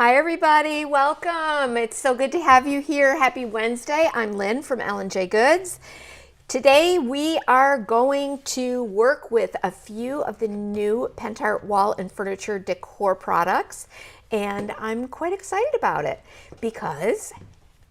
Hi everybody, welcome. It's so good to have you here. Happy Wednesday. I'm Lynn from EJG'S. Today we are going to work with a few of the new Pentart wall and furniture decor products, and I'm quite excited about it because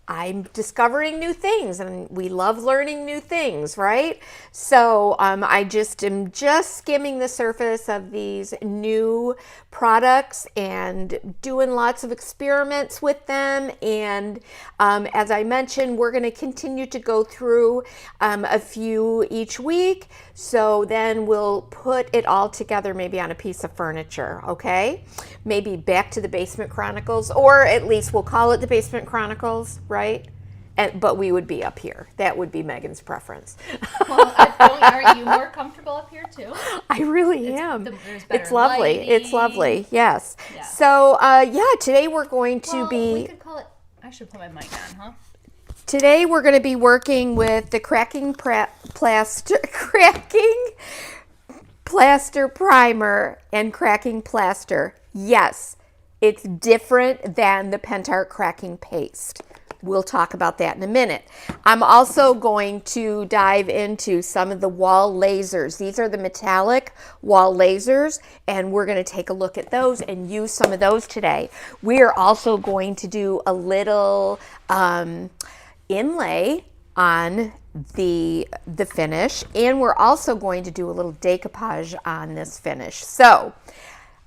I'm discovering new things, and we love learning new things, right? So I just am skimming the surface of these new products and doing lots of experiments with them. And as I mentioned, we're going to continue to go through a few each week. So then we'll put it all together maybe on a piece of furniture, okay? Maybe back to the Basement Chronicles, or at least we'll call it the Basement Chronicles, right? But we would be up here. That would be Megan's preference. Well, aren't you more comfortable up here too? I really am. There's better It's lovely. lighting. It's lovely. Yes. Yeah. So today we're going to we could call it. I should put my mic on, huh? Today we're going to be working with the cracking plaster primer and cracking plaster. Yes, it's different than the Pentart cracking paste. We'll talk about that in a minute. I'm also going to dive into some of the wall lasers. These are the metallic wall lasers, and we're going to take a look at those and use some of those today. We are also going to do a little inlay on the finish, and we're also going to do a little decoupage on this finish. So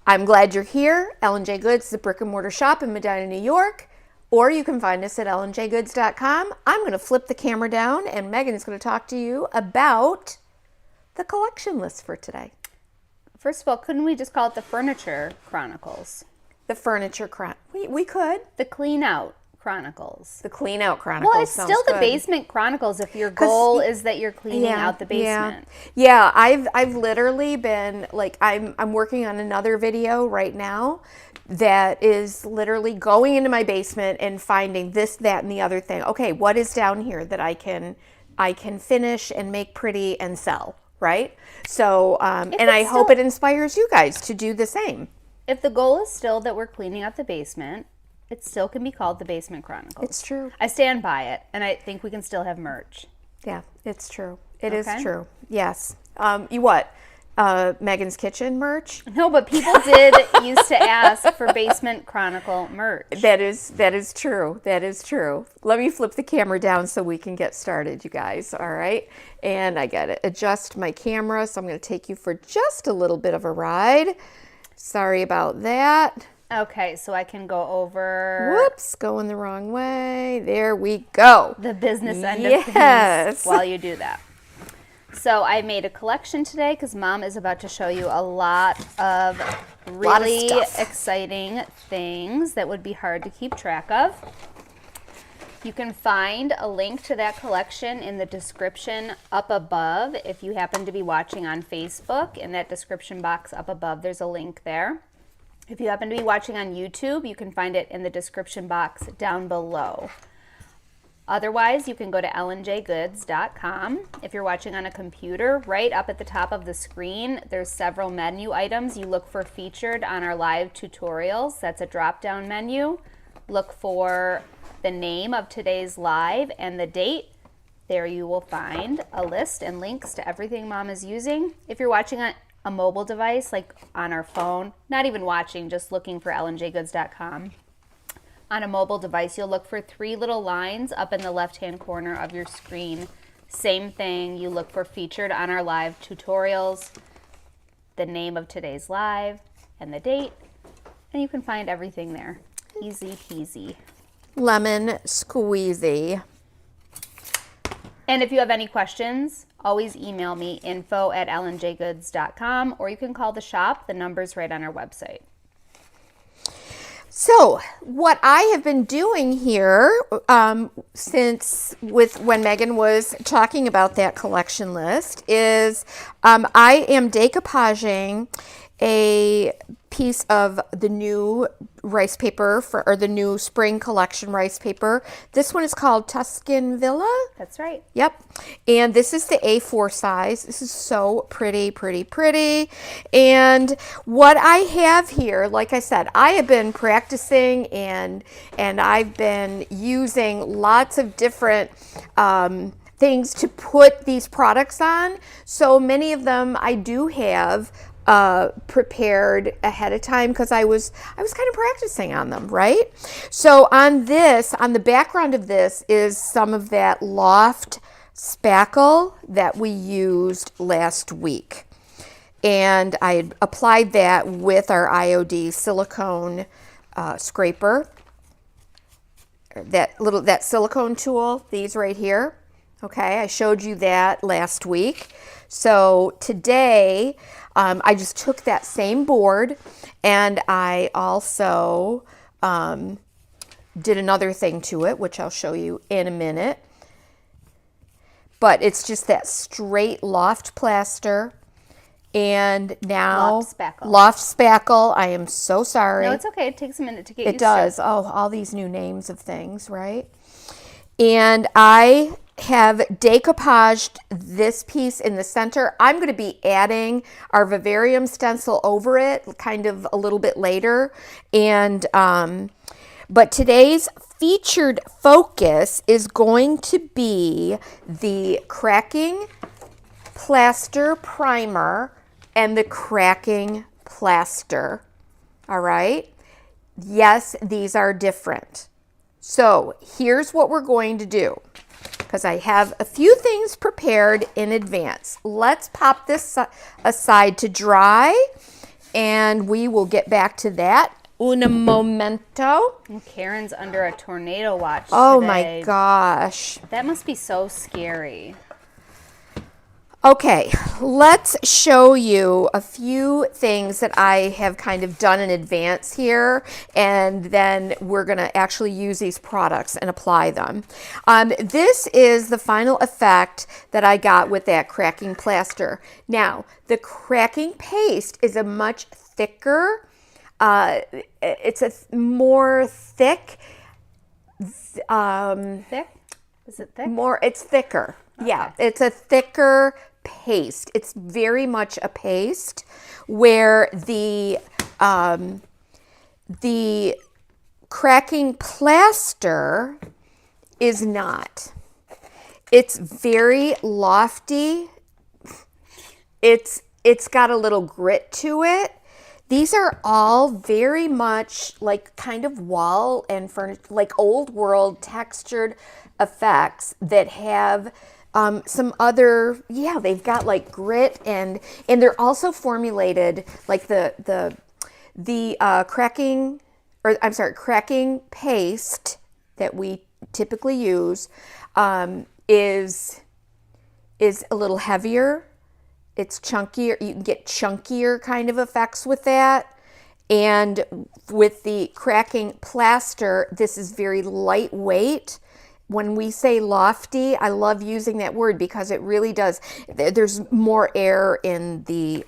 I'm glad you're here. EJG'S, the brick and mortar shop in Medina, New York. Or you can find us at EJG'S.com. I'm going to flip the camera down, and Megan is going to talk to you about the collection list for today. First of all, couldn't we just call it the Furniture Chronicles? The Furniture we could. The Clean Out Chronicles. The Clean Out Chronicles. Well, it's still the Basement Chronicles if your goal is that you're cleaning out the basement. Yeah, I've literally been like I'm working on another video right now that is literally going into my basement and finding this, that, and the other thing. Okay, what is down here that I can finish and make pretty and sell, right? So, and I hope it inspires you guys to do the same. If the goal is still that we're cleaning out the basement, it still can be called the Basement Chronicles. It's true. I stand by it, and I think we can still have merch. Yeah, it's true. It is true. Yes. What? Megan's Kitchen merch? No, but people did used to ask for Basement Chronicle merch. That is true. That is true. Let me flip the camera down so we can get started, you guys. All right. And I got to adjust my camera, so I'm going to take you for just a little bit of a ride. Sorry about that. Okay, so I can go over... Whoops, going the wrong way. There we go. The business end of things while you do that. So I made a collection today because Mom is about to show you a lot of really exciting things that would be hard to keep track of. You can find a link to that collection in the description up above. If you happen to be watching on Facebook, in that description box up above, there's a link there. If you happen to be watching on YouTube, you can find it in the description box down below. Otherwise, you can go to EJG'S.com. If you're watching on a computer, right up at the top of the screen, there's several menu items. You look for featured on our live tutorials. That's a drop-down menu. Look for the name of today's live and the date. There you will find a list and links to everything Mom is using. If you're watching on a mobile device, like on our phone, not even watching, just looking for EJG'S.com. On a mobile device, you'll look for 3 little lines up in the left-hand corner of your screen. Same thing, you look for featured on our live tutorials, the name of today's live, and the date, and you can find everything there. Easy peasy. Lemon squeezy. And if you have any questions, always email me, info@EJG'S.com, or you can call the shop. The number's right on our website. So what I have been doing here since when Megan was talking about that collection list is I am decoupaging a piece of the new rice paper or the new spring collection rice paper. This one is called Tuscan Villa. That's right. Yep. And this is the A4 size. This is so pretty, pretty, pretty. And what I have here, like I said, I have been practicing and I've been using lots of different things to put these products on. So many of them I do have prepared ahead of time because I was kind of practicing on them, right? So on the background of this is some of that loft spackle that we used last week. And I had applied that with our IOD silicone scraper, that silicone tool, these right here. Okay, I showed you that last week. So today, I just took that same board and I also did another thing to it, which I'll show you in a minute. But it's just that straight loft plaster. And now loft spackle. I am so sorry. No, it's okay. It takes a minute to get used to. It does. Oh, all these new names of things, right? And I have decoupaged this piece in the center. I'm going to be adding our vivarium stencil over it kind of a little bit later. And but today's featured focus is going to be the cracking plaster primer and the cracking plaster. All right? Yes, these are different. So here's what we're going to do, because I have a few things prepared in advance. Let's pop this aside to dry, and we will get back to that in a momento. And Karen's under a tornado watch Oh today. my gosh. That must be so scary. Okay, let's show you a few things that I have kind of done in advance here, and then we're going to actually use these products and apply them. This is the final effect that I got with that cracking plaster. Now, the cracking paste is a much thicker, it's a more thick. Thick? Is it thick? It's thicker. Okay. Yeah, it's a thicker paste. It's very much a paste, where the cracking plaster is not. It's very lofty. It's got a little grit to it. These are all very much like kind of wall and furniture, like old world textured effects that have some other, they've got like grit, and they're also formulated like the cracking paste that we typically use is a little heavier. It's chunkier. You can get chunkier kind of effects with that. And with the cracking plaster, this is very lightweight. When we say lofty, I love using that word because it really does. There's more air in the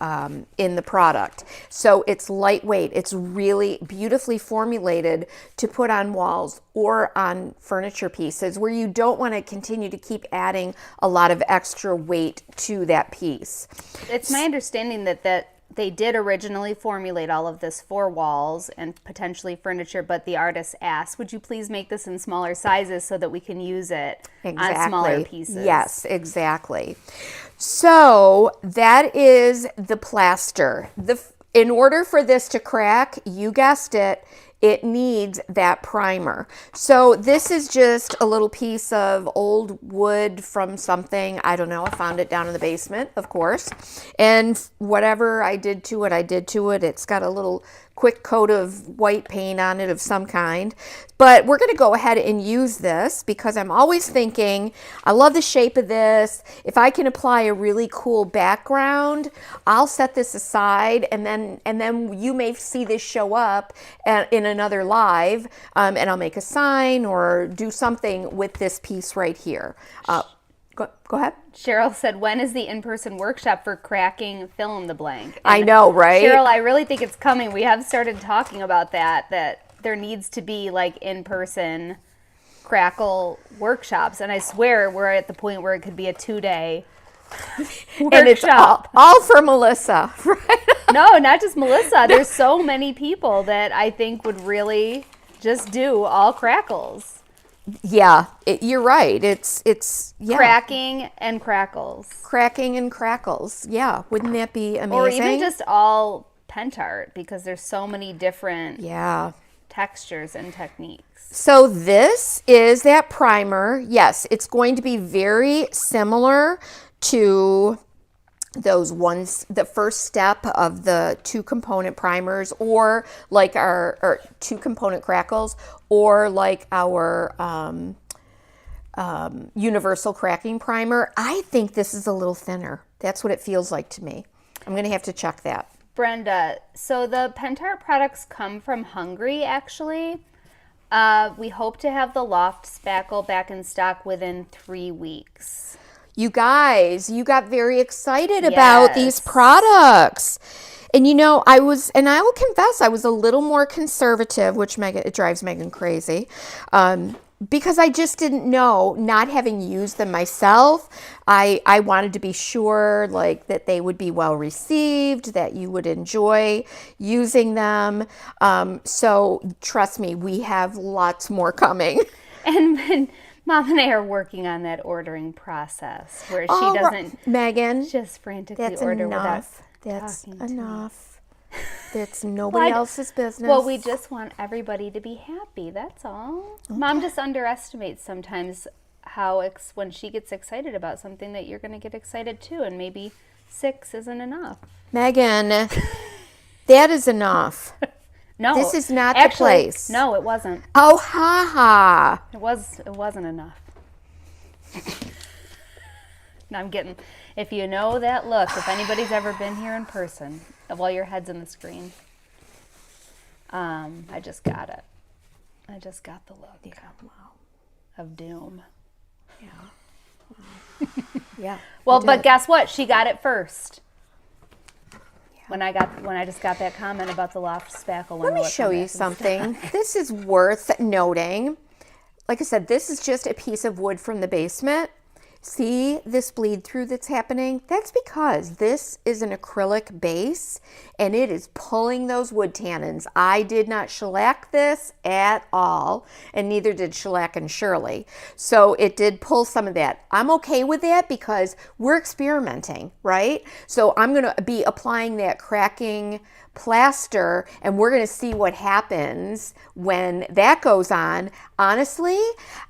product, so it's lightweight. It's really beautifully formulated to put on walls or on furniture pieces where you don't want to continue to keep adding a lot of extra weight to that piece. It's my understanding that they did originally formulate all of this for walls and potentially furniture, but the artist asked, would you please make this in smaller sizes so that we can use it on smaller pieces? Yes, exactly. So that is the plaster. In order for this to crack, you guessed it, it needs that primer. So this is just a little piece of old wood from something, I don't know, I found it down in the basement, of course. And whatever I did to it, It's got a little quick coat of white paint on it of some kind. But we're gonna go ahead and use this because I'm always thinking, I love the shape of this. If I can apply a really cool background, I'll set this aside, and then you may see this show up in another live, and I'll make a sign or do something with this piece right here. Go ahead. Cheryl said, when is the in-person workshop for cracking fill in the blank? And I know, right? Cheryl, I really think it's coming. We have started talking about that there needs to be like in-person crackle workshops. And I swear we're at the point where it could be a 2-day workshop. And it's all for Melissa, right? No, not just Melissa. There's so many people that I think would really just do all crackles. Yeah, you're right. It's Cracking and crackles. Cracking and crackles. Yeah, wouldn't that be amazing? Or even just all Pentart, because there's so many different textures and techniques. So this is that primer. Yes, it's going to be very similar to those ones, the first step of the 2-component primers, or like our 2-component crackles, or like our universal cracking primer. I think this is a little thinner. That's what it feels like to me. I'm going to have to check that. Brenda, so the Pentart products come from Hungary, actually. We hope to have the Loft Spackle back in stock within 3 weeks. You guys, you got very excited about these products. And I will confess, I was a little more conservative, which it drives Megan crazy, because I just didn't know, not having used them myself. I wanted to be sure that they would be well received, that you would enjoy using them. So trust me, we have lots more coming. And Mom and I are working on that ordering process where she doesn't Megan, just frantically order enough. without That's talking to enough. That's nobody else's business. Well, we just want everybody to be happy. That's all. Okay. Mom just underestimates sometimes how when she gets excited about something that you're going to get excited too, and maybe 6 isn't enough. Megan, that is enough. No, this is not the place. No, it wasn't. Oh, ha ha! It wasn't enough. No, I'm getting. If you know that look, if anybody's ever been here in person, while your head's in the screen, I just got it. I just got the look. Of doom. Yeah. Yeah. Well, but guess what? She got it first. When I just got that comment about the Loft Spackle. Let me show you something. This is worth noting. Like I said, this is just a piece of wood from the basement. See this bleed through that's happening? That's because this is an acrylic base and it is pulling those wood tannins. I did not shellac this at all, and neither did Shellac and Shirley. So it did pull some of that. I'm okay with that because we're experimenting, right? So I'm going to be applying that cracking plaster, and we're going to see what happens when that goes on. Honestly,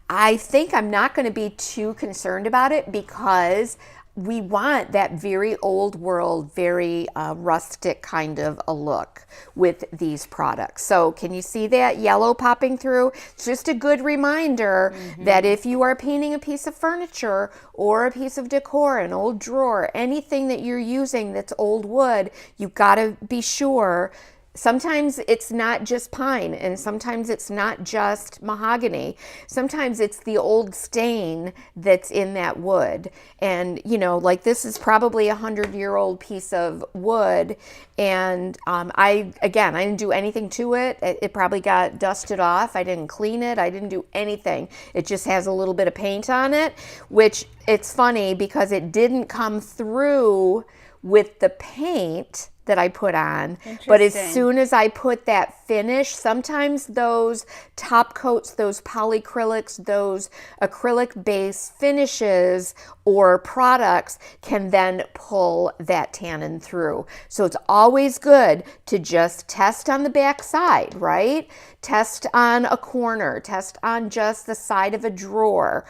I think I'm not going to be too concerned about it because we want that very old world, very rustic kind of a look with these products. So can you see that yellow popping through? It's just a good reminder that if you are painting a piece of furniture or a piece of decor, an old drawer, anything that you're using that's old wood, you've got to be sure. Sometimes it's not just pine, and sometimes it's not just mahogany. Sometimes it's the old stain that's in that wood. And, like this is probably 100-year-old piece of wood. And I didn't do anything to it. It probably got dusted off. I didn't clean it. I didn't do anything. It just has a little bit of paint on it, which it's funny because it didn't come through with the paint that I put on. But as soon as I put that finish, sometimes those top coats, those polyacrylics, those acrylic base finishes or products can then pull that tannin through. So it's always good to just test on the back side, right? Test on a corner, test on just the side of a drawer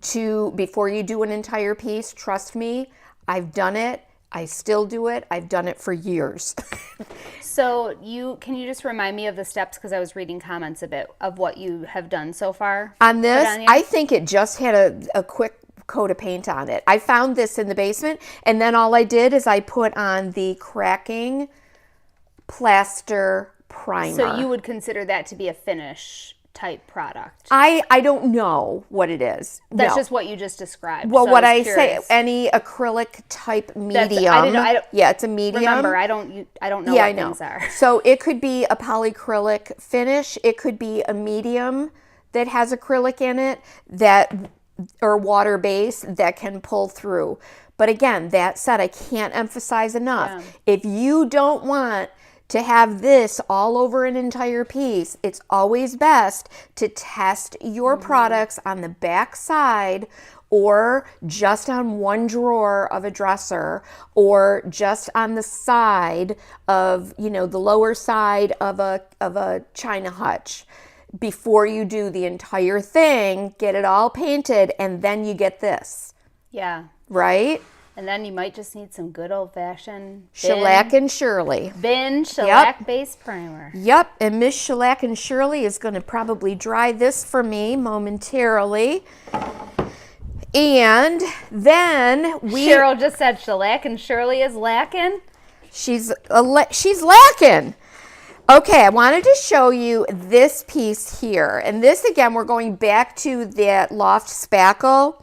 before you do an entire piece. Trust me, I've done it. I still do it. I've done it for years. So can you just remind me of the steps, because I was reading comments a bit of what you have done so far? On this, I think it just had a quick coat of paint on it. I found this in the basement, and then all I did is I put on the cracking plaster primer. So you would consider that to be a finish type product? I don't know what it is. That's no. just what you just described. Well, so what I curious. say, any acrylic type medium. I don't, yeah, it's a medium. Remember, I don't know what things are. So it could be a polyacrylic finish. It could be a medium that has acrylic in it or water base that can pull through. But again, that said, I can't emphasize enough. Yeah. If you don't want to have this all over an entire piece, it's always best to test your products on the back side or just on one drawer of a dresser or just on the side of, the lower side of a china hutch before you do the entire thing, get it all painted, and then you get this. Yeah. Right? And then you might just need some good old-fashioned Shellac and Shirley. shellac-based primer. Yep, and Miss Shellac and Shirley is going to probably dry this for me momentarily. And then Cheryl just said shellac and Shirley is lacking. She's lacking. Okay, I wanted to show you this piece here. And this, again, we're going back to that loft spackle.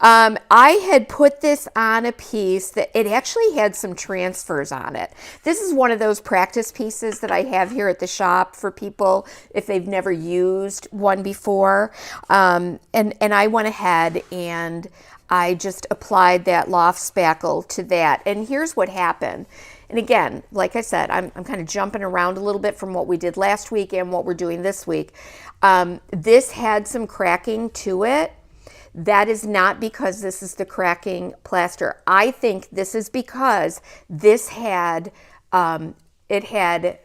I had put this on a piece that it actually had some transfers on it. This is one of those practice pieces that I have here at the shop for people if they've never used one before. And I went ahead and I just applied that loft spackle to that. And here's what happened. And again, like I said, I'm kind of jumping around a little bit from what we did last week and what we're doing this week. This had some cracking to it. That is not because this is the cracking plaster. I think this is because this had, it had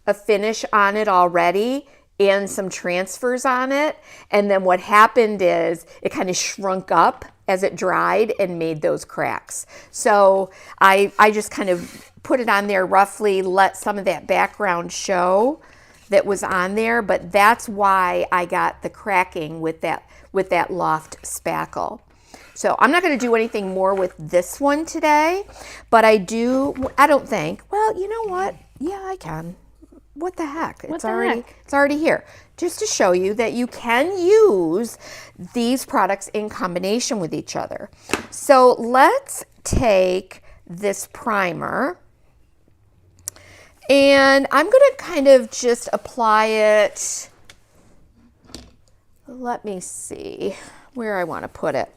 a finish on it already and some transfers on it. And then what happened is it kind of shrunk up as it dried and made those cracks. So I just kind of put it on there roughly, let some of that background show that was on there, but that's why I got the cracking with that loft spackle. So I'm not going to do anything more with this one today, but I don't think, well, you know what? Yeah, I can. What the heck? It's already here. Just to show you that you can use these products in combination with each other. So let's take this primer and I'm going to kind of just apply it. Let me see where I want to put it.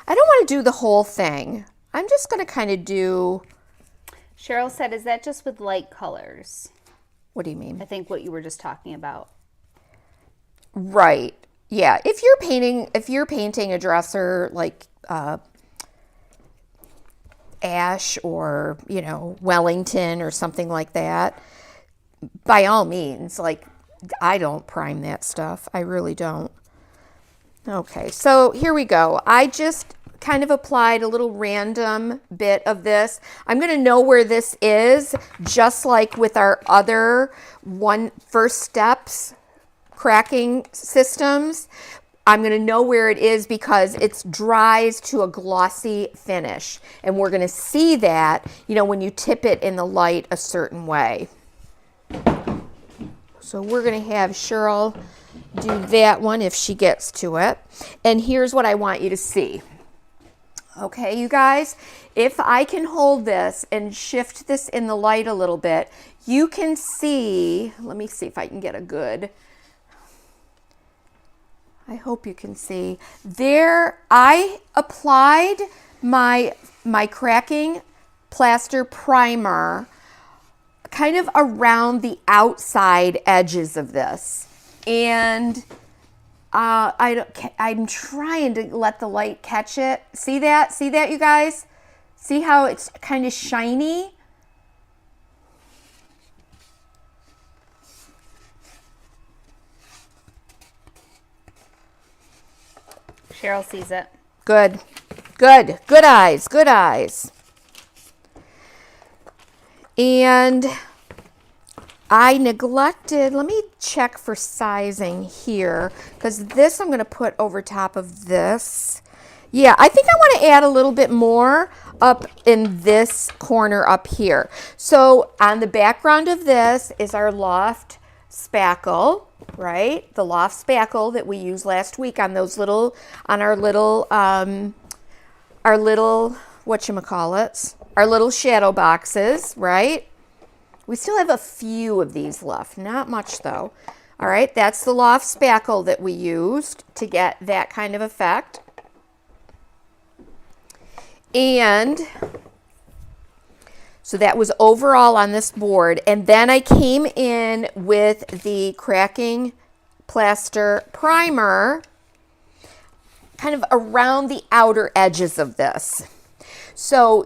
I don't want to do the whole thing. I'm just going to kind of do. Cheryl said, is that just with light colors? What do you mean? I think what you were just talking about. Right. Yeah. If you're painting a dresser like ash or, Wellington or something like that, by all means, I don't prime that stuff. I really don't. Okay, so here we go. I just kind of applied a little random bit of this. I'm going to know where this is, just like with our other first steps cracking systems. I'm going to know where it is because it dries to a glossy finish. And we're going to see that, when you tip it in the light a certain way. So we're going to have Cheryl do that one if she gets to it. And here's what I want you to see. Okay, you guys, if I can hold this and shift this in the light a little bit, you can see, let me see if I can get a good, I hope you can see. There, I applied my cracking plaster primer kind of around the outside edges of this. And I'm trying to let the light catch it. See that? See that, you guys? See how it's kind of shiny? Cheryl sees it. Good. Good. Good eyes. Good eyes. And I neglected, let me check for sizing here, because this I'm going to put over top of this. Yeah, I think I want to add a little bit more up in this corner up here. So on the background of this is our loft spackle, right? The loft spackle that we used last week on those little, on our little whatchamacallits, our little shadow boxes, right? We still have a few of these left, not much though. All right, that's the loft spackle that we used to get that kind of effect. And so that was overall on this board. And then I came in with the cracking plaster primer kind of around the outer edges of this. So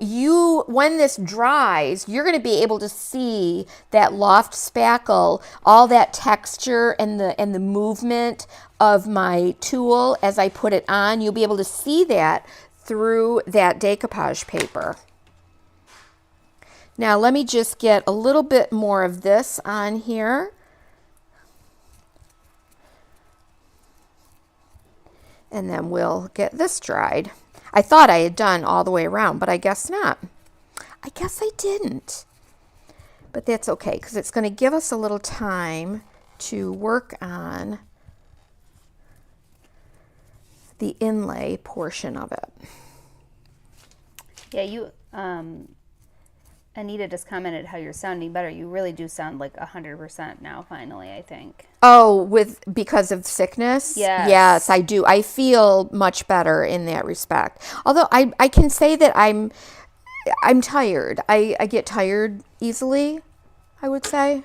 when this dries, you're going to be able to see that loft spackle, all that texture and the movement of my tool as I put it on. You'll be able to see that through that decoupage paper. Now let me just get a little bit more of this on here. And then we'll get this dried. I thought I had done all the way around, but I guess not. I guess I didn't. But that's okay, because it's going to give us a little time to work on the inlay portion of it. Yeah, Anita just commented how you're sounding better. You really do sound like 100% now, finally, I think. Oh, because of sickness? Yes. Yes, I do. I feel much better in that respect. Although I can say that I'm tired. I get tired easily, I would say.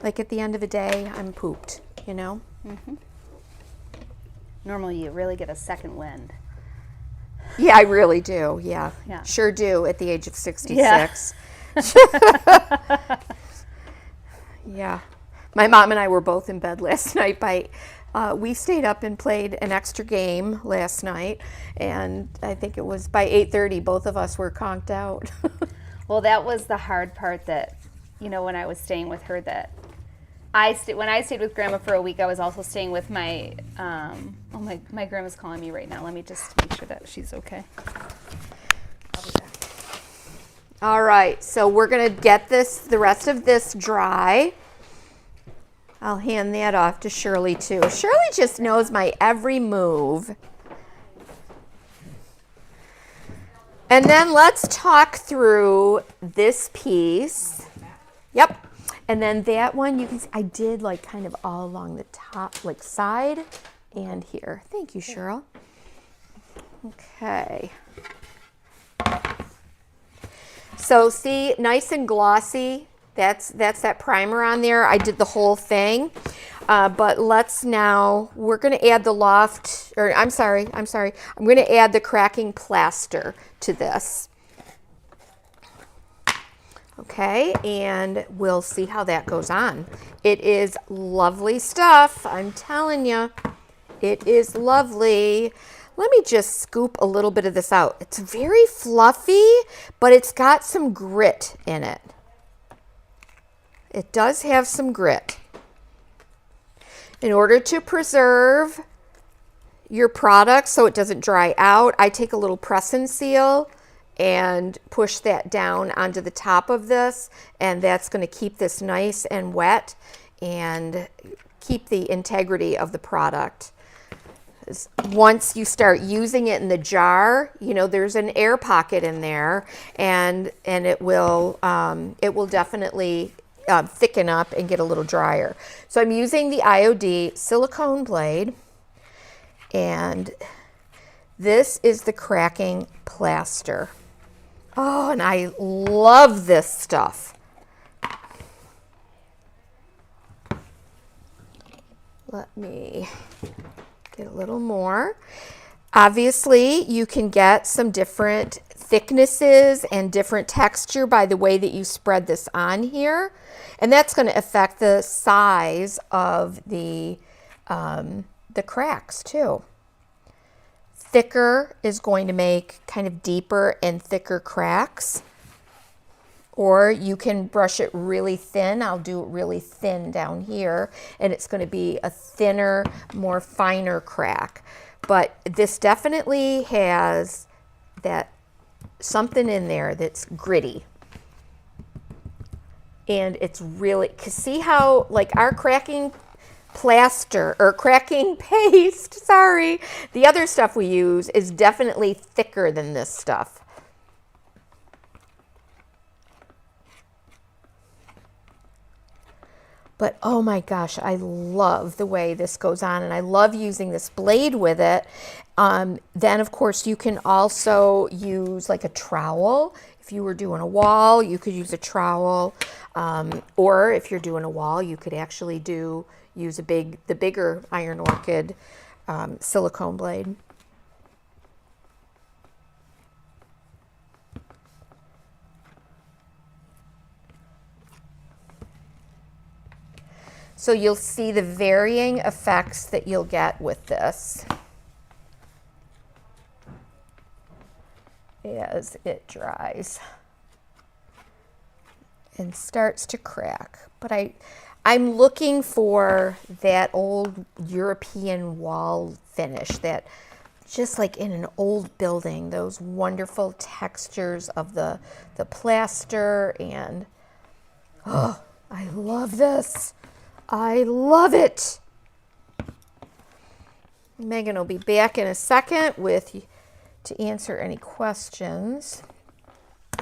Like at the end of a day, I'm pooped, you know? Mm-hmm. Normally you really get a second wind. Yeah, I really do. Yeah. Sure do at the age of 66. Yeah. Yeah. My mom and I were both in bed last night we stayed up and played an extra game last night, and I think it was by 8:30 both of us were conked out. Well, that was the hard part that, when I was staying with her, that when I stayed with Grandma for a week, I was also staying with my my grandma's calling me right now. Let me just make sure that she's okay. I'll be back. All right, so we're gonna get the rest of this dry. I'll hand that off to Shirley too. Shirley just knows my every move. And then let's talk through this piece. Yep. And then that one, you can see, I did like kind of all along the top, like side and here. Thank you, Cheryl. Okay. So see, nice and glossy. That's that primer on there. I did the whole thing. But we're going to add the loft, or I'm sorry. I'm going to add the cracking plaster to this. Okay, and we'll see how that goes on. It is lovely stuff, I'm telling you. It is lovely. Let me just scoop a little bit of this out. It's very fluffy, but it's got some grit in it. It does have some grit. In order to preserve your product so it doesn't dry out, I take a little press and seal and push that down onto the top of this, and that's going to keep this nice and wet and keep the integrity of the product. Once you start using it in the jar, there's an air pocket in there, and it will definitely thicken up and get a little drier. So I'm using the IOD silicone blade, and this is the cracking plaster. Oh, and I love this stuff. Let me get a little more. Obviously, you can get some different thicknesses and different texture by the way that you spread this on here. And that's going to affect the size of the cracks too. Thicker is going to make kind of deeper and thicker cracks. Or you can brush it really thin. I'll do it really thin down here, and it's going to be a thinner, more finer crack. But this definitely has that something in there that's gritty. And it's really, cause see how like our cracking plaster or cracking paste, sorry, the other stuff we use is definitely thicker than this stuff. But oh my gosh, I love the way this goes on, and I love using this blade with it. Then of course you can also use like a trowel. If you were doing a wall, you could use a trowel. Or if you're doing a wall, you could actually use the bigger Iron Orchid silicone blade. So you'll see the varying effects that you'll get with this as it dries and starts to crack. But I'm looking for that old European wall finish, that just like in an old building, those wonderful textures of the plaster, and oh, I love this. I love it. Megan will be back in a second to answer any questions.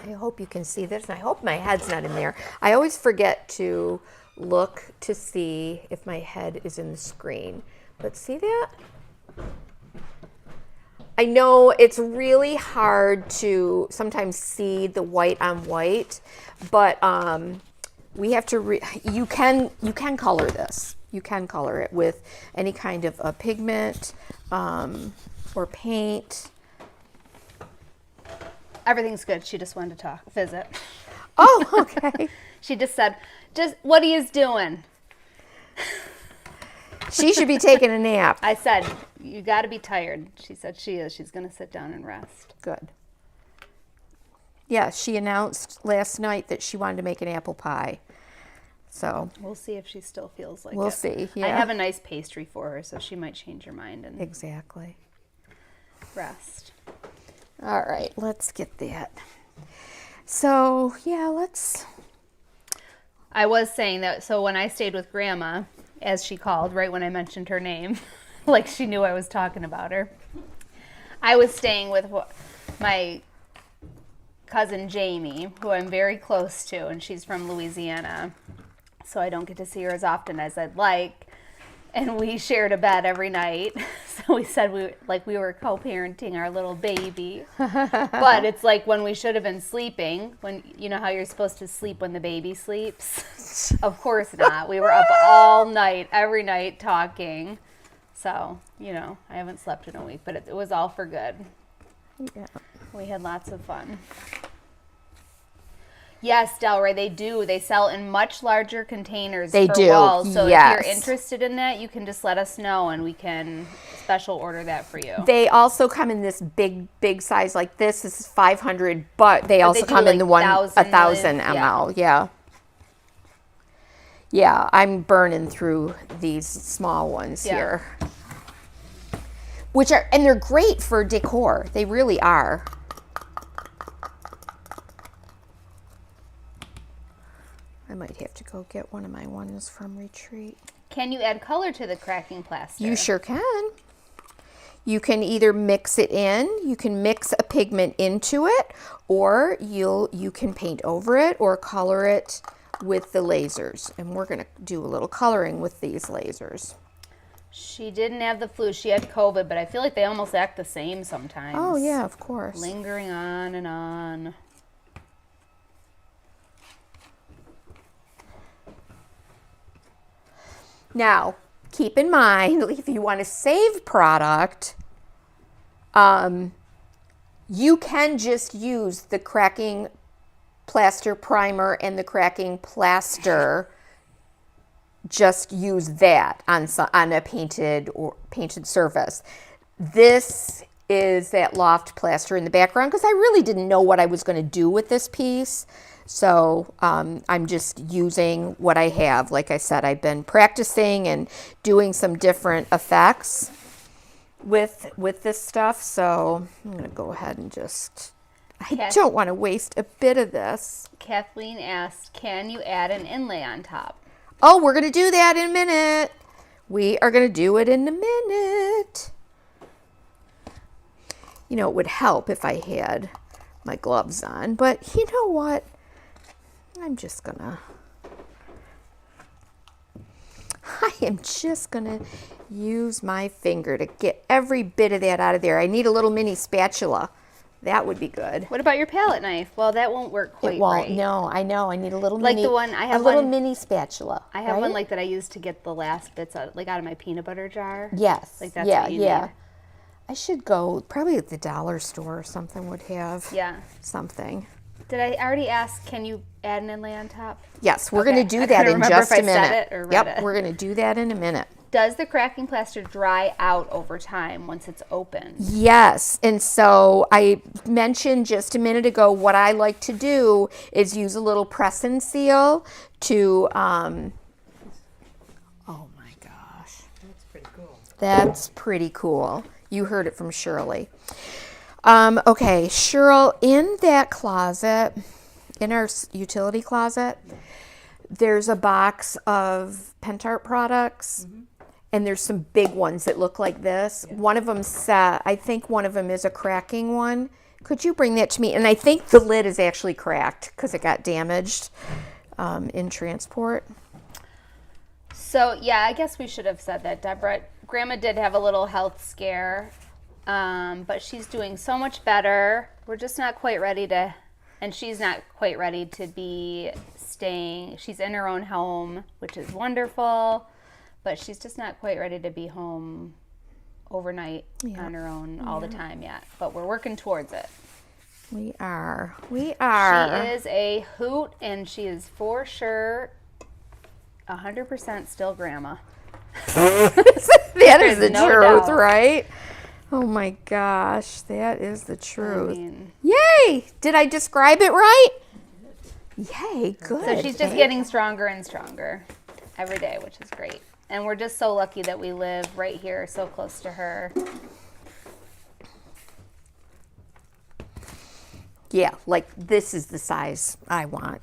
I hope you can see this, and I hope my head's not in there. I always forget to look to see if my head is in the screen. But see that? I know it's really hard to sometimes see the white on white, but we have to, you can color this. You can color it with any kind of a pigment or paint. Everything's good. She just wanted to visit. Oh, okay. She just said, what are you doing? She should be taking a nap. I said, you got to be tired. She said she is. She's going to sit down and rest. Good. Yeah, she announced last night that she wanted to make an apple pie. So we'll see if she still feels like we'll it. See. Yeah. I have a nice pastry for her, so she might change her mind and exactly rest. All right, let's get that. So yeah, I was saying that, so when I stayed with Grandma, as she called, right when I mentioned her name, like she knew I was talking about her, I was staying with my cousin Jamie, who I'm very close to, and she's from Louisiana, so I don't get to see her as often as I'd like. And we shared a bed every night. So we said we were co-parenting our little baby. But it's like when we should have been sleeping, when you know how you're supposed to sleep when the baby sleeps? Of course not. We were up all night, every night talking. So, I haven't slept in a week, but it was all for good. Yeah. We had lots of fun. Yes, Delray, they do. They sell in much larger containers for walls. So yes. If you're interested in that, you can just let us know and we can special order that for you. They also come in this big size like this. This is 500, but they also come in the 1,000 ml. Yeah. Yeah, I'm burning through these small ones here. And they're great for decor. They really are. I might have to go get one of my ones from Retreat. Can you add color to the cracking plaster? You sure can. You can either mix it in, you can mix a pigment into it, or you can paint over it or color it with the lasers. And we're going to do a little coloring with these lasers. She didn't have the flu. She had COVID, but I feel like they almost act the same sometimes. Oh, yeah, of course. Lingering on and on. Now, keep in mind, if you want to save product, you can just use the cracking plaster primer and the cracking plaster. Just use that on a painted surface. This is that loft plaster in the background because I really didn't know what I was going to do with this piece. So I'm just using what I have. Like I said, I've been practicing and doing some different effects with this stuff. So I'm going to go ahead and I don't want to waste a bit of this. Kathleen asked, can you add an inlay on top? Oh, we're going to do that in a minute. We are going to do it in a minute. You know, it would help if I had my gloves on, but you know what? I'm just gonna, I am just gonna use my finger to get every bit of that out of there. I need a little mini spatula. That would be good. What about your palette knife? Well, that won't work quite It won't. right. No, I know. I need a little Like mini, the one I have, a little mini spatula. I have one like that I use to get the last bits out, like out of my peanut butter jar. Yes. Like that's what you need. I should go, probably at the dollar store or something would have something. Did I already ask, can you add an inlay on top? Yes, we're going to do that in just a minute. Yep, we're going to do that in a minute. Does the cracking plaster dry out over time once it's open? Yes, and so I mentioned just a minute ago what I like to do is use a little press and seal to, oh my gosh. That's pretty cool. That's pretty cool. You heard it from Shirley. Okay, Cheryl, in that closet, in our utility closet, there's a box of Pentart products, and there's some big ones that look like this. Yeah. One of them I think one of them is a cracking one. Could you bring that to me? And I think the lid is actually cracked because it got damaged in transport. So, yeah, I guess we should have said that, Deborah. Grandma did have a little health scare, but she's doing so much better. We're just not quite ready to, and she's not quite ready to be staying. She's in her own home, which is wonderful, but she's just not quite ready to be home overnight on her own all the time yet. But we're working towards it. We are. We are. She is a hoot, and she is for sure 100% still grandma. That is the no truth, doubt. right? Oh my gosh, that is the truth. I mean, yay! Did I describe it right? Yay, good. so she's just getting stronger and stronger every day, which is great. And we're just so lucky that we live right here, so close to her. Yeah, like this is the size I want.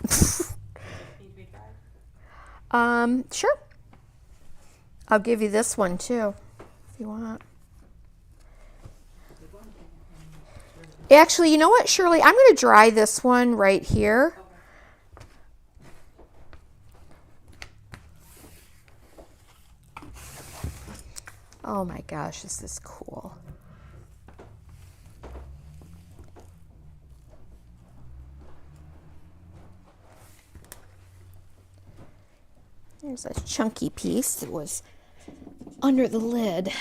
Sure. I'll give you this one too, if you want. Actually, you know what, Shirley? I'm going to dry this one right here. Oh my gosh, this is cool. There's a chunky piece that was under the lid.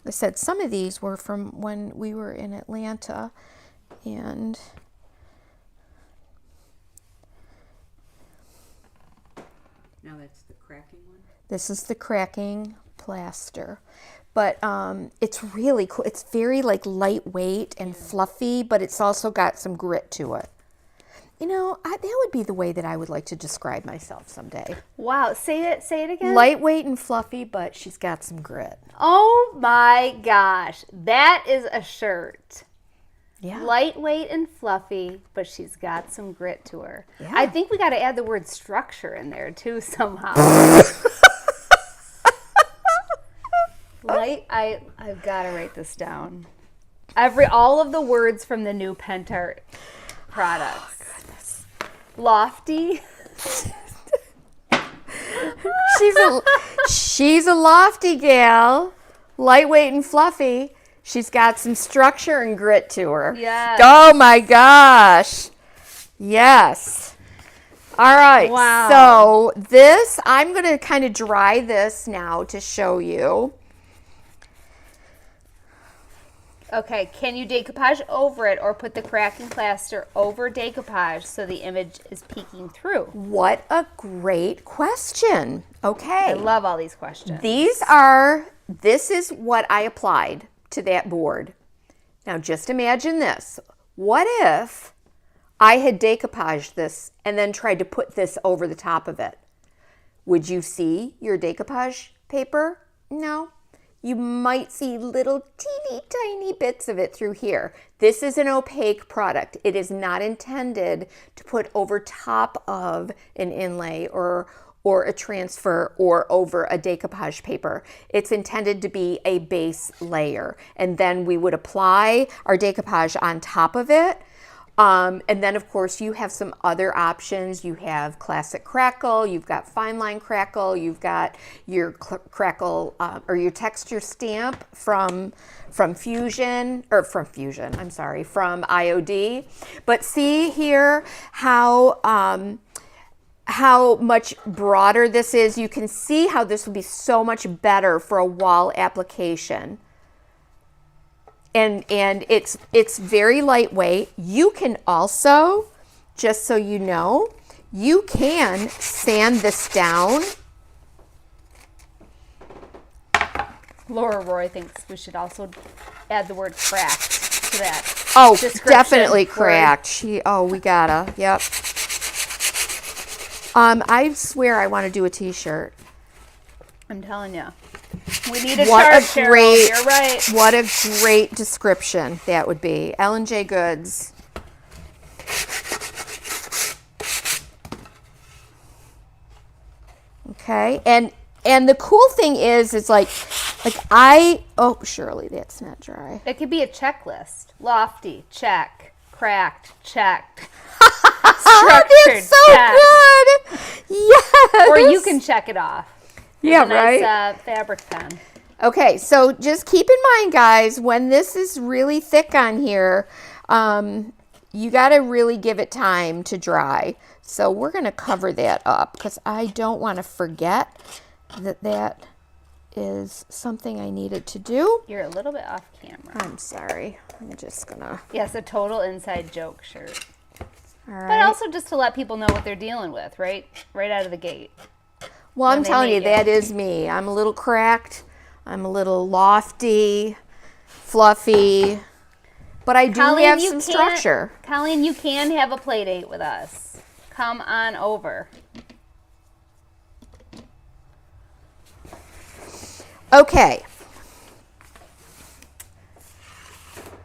I said some of these were from when we were in Atlanta, and Now that's the cracking one? this is the cracking plaster. But it's really cool. It's very like lightweight and fluffy, but it's also got some grit to it. You know, that would be the way that I would like to describe myself someday. Wow, say it again. Lightweight and fluffy, but she's got some grit. Oh my gosh, that is a shirt. Yeah. Lightweight and fluffy, but she's got some grit to her. Yeah. I think we got to add the word structure in there too somehow. I've got to write this down. All of the words from the new Pentart products. Lofty. She's a lofty gal, lightweight and fluffy. She's got some structure and grit to her. Yes. Oh my gosh. Yes. All right. Wow. So this, I'm going to kind of dry this now to show you. Okay, can you decoupage over it or put the cracking plaster over decoupage so the image is peeking through? What a great question. Okay. I love all these questions. This is what I applied to that board. Now just imagine this. What if I had decoupaged this and then tried to put this over the top of it? Would you see your decoupage paper? No. you might see little teeny tiny bits of it through here. This is an opaque product. It is not intended to put over top of an inlay or a transfer or over a decoupage paper. It's intended to be a base layer. And then we would apply our decoupage on top of it. And then of course you have some other options. You have classic crackle, you've got fine line crackle, you've got your crackle or your texture stamp from IOD. But see here how much broader this is. You can see how this would be so much better for a wall application. And it's very lightweight. You can also, just so you know, you can sand this down. Laura Roy thinks we should also add the word cracked to that. Oh, definitely cracked. We gotta, yep. I swear I want to do a t-shirt. I'm telling you. We need a chart, Cheryl. You're right. What a great description that would be. EJG'S. Okay, and the cool thing is Shirley, that's not dry. It could be a checklist. Lofty, check. Cracked, checked. Structured, so check. Good. Yes. Or you can check it off. Yeah, nice, right. Fabric pen. Okay, so just keep in mind, guys, when this is really thick on here, you got to really give it time to dry. So we're going to cover that up because I don't want to forget that is something I needed to do. You're a little bit off camera. I'm sorry. I'm just going to... Yes, a total inside joke shirt. All right. But also just to let people know what they're dealing with, right? Right out of the gate. Well, I'm telling you, that is me. I'm a little cracked. I'm a little lofty, fluffy, but I do have some structure. Colleen, you can have a play date with us. Come on over. Okay.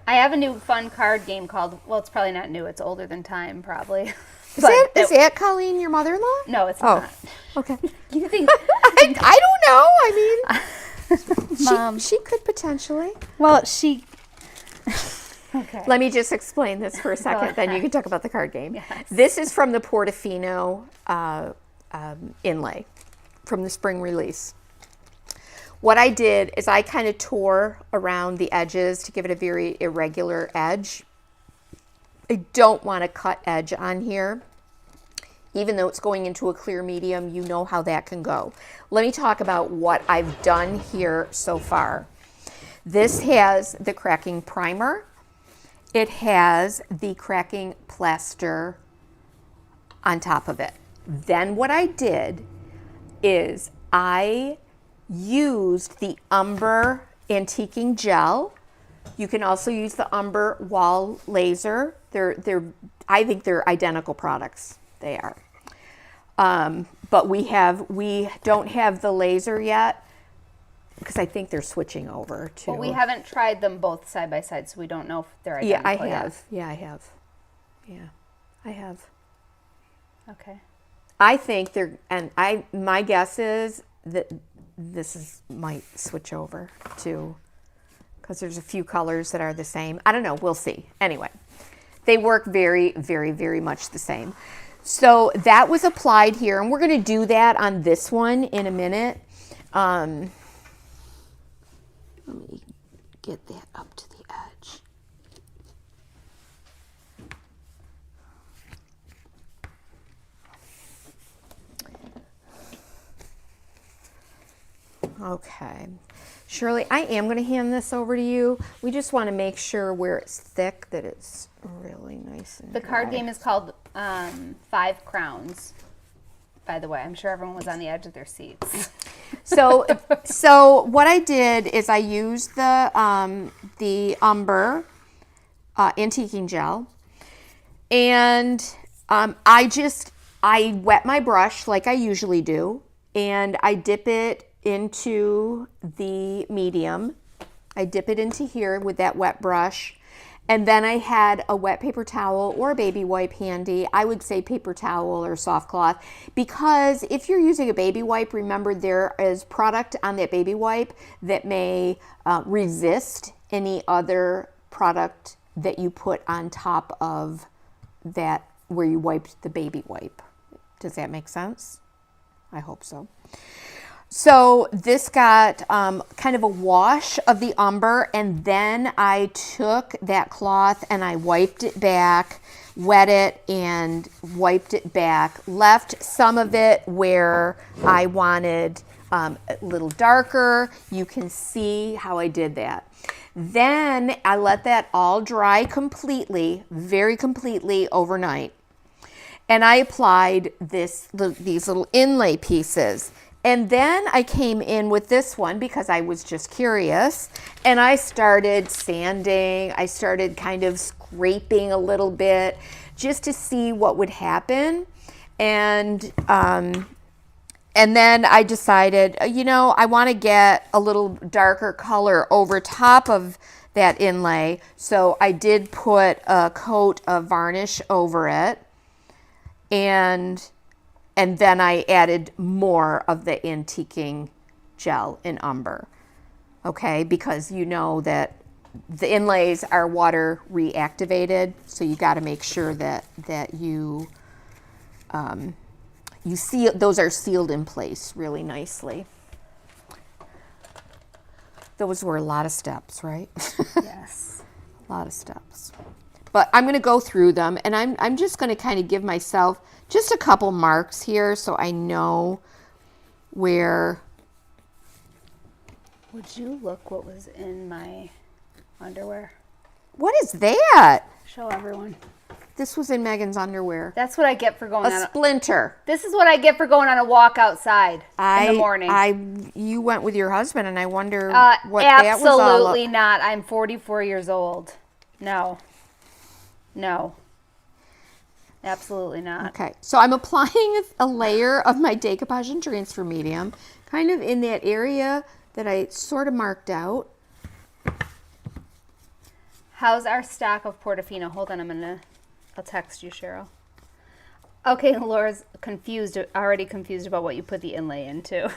I have a new fun card game called, well, it's probably not new. It's older than time, probably. Is that Colleen, your mother-in-law? No, it's not. Okay. You think? I don't know. I mean, Mom. she could potentially. Well, she... Okay. Let me just explain this for a second, then you can talk about the card game. Yes. This is from the Portofino Inlay from the spring release. What I did is I kind of tore around the edges to give it a very irregular edge. I don't want a cut edge on here. Even though it's going into a clear medium, you know how that can go. Let me talk about what I've done here so far. This has the cracking primer. It has the cracking plaster on top of it. Then what I did is I used the Umber antiquing gel. You can also use the Umber wall laser. I think they're identical products. They are. But we don't have the laser yet because I think they're switching over to. Well, we haven't tried them both side by side, so we don't know if they're identical. Yeah, I have. Yet. Yeah, I have. Yeah, I have. Okay. I think they're, and my guess is that might switch over to, because there's a few colors that are the same. I don't know. We'll see. Anyway, they work very, very, very much the same. So that was applied here, and we're going to do that on this one in a minute. Let me get that up to the edge. Okay. Shirley, I am going to hand this over to you. We just want to make sure where it's thick that it's really nice and The card dry. game is called 5 Crowns. By the way, I'm sure everyone was on the edge of their seats. So what I did is I used the Umber antiquing gel, and I wet my brush like I usually do, and I dip it into the medium. I dip it into here with that wet brush. And then I had a wet paper towel or a baby wipe handy. I would say paper towel or soft cloth, because if you're using a baby wipe, remember there is product on that baby wipe that may resist any other product that you put on top of that where you wiped the baby wipe. Does that make sense? I hope so. So this got kind of a wash of the umber, and then I took that cloth and I wiped it back, wet it and wiped it back, left some of it where I wanted a little darker. You can see how I did that. Then I let that all dry completely, very completely overnight. And I applied these little inlay pieces. And then I came in with this one because I was just curious, and I started sanding. I started kind of scraping a little bit just to see what would happen. And then I decided, I want to get a little darker color over top of that inlay. So I did put a coat of varnish over it. And then I added more of the antiquing gel in umber, okay? Because you know that the inlays are water reactivated, so you got to make sure that you seal, those are sealed in place really nicely. Those were a lot of steps, right? Yes. A lot of steps. But I'm going to go through them, and I'm just going to kind of give myself just a couple marks here so I know where. Would you look what was in my underwear? What is that? Show everyone. This was in Megan's underwear. That's what I get for going on a splinter. This is what I get for going on a walk outside in the morning. You went with your husband, and I wonder what that was all Absolutely not. I'm 44 years old. No. Absolutely not. Okay, so I'm applying a layer of my decoupage and transfer medium, kind of in that area that I sort of marked out. How's our stack of Portofino? Hold on, I'll text you, Cheryl. Okay, Laura's already confused about what you put the inlay into.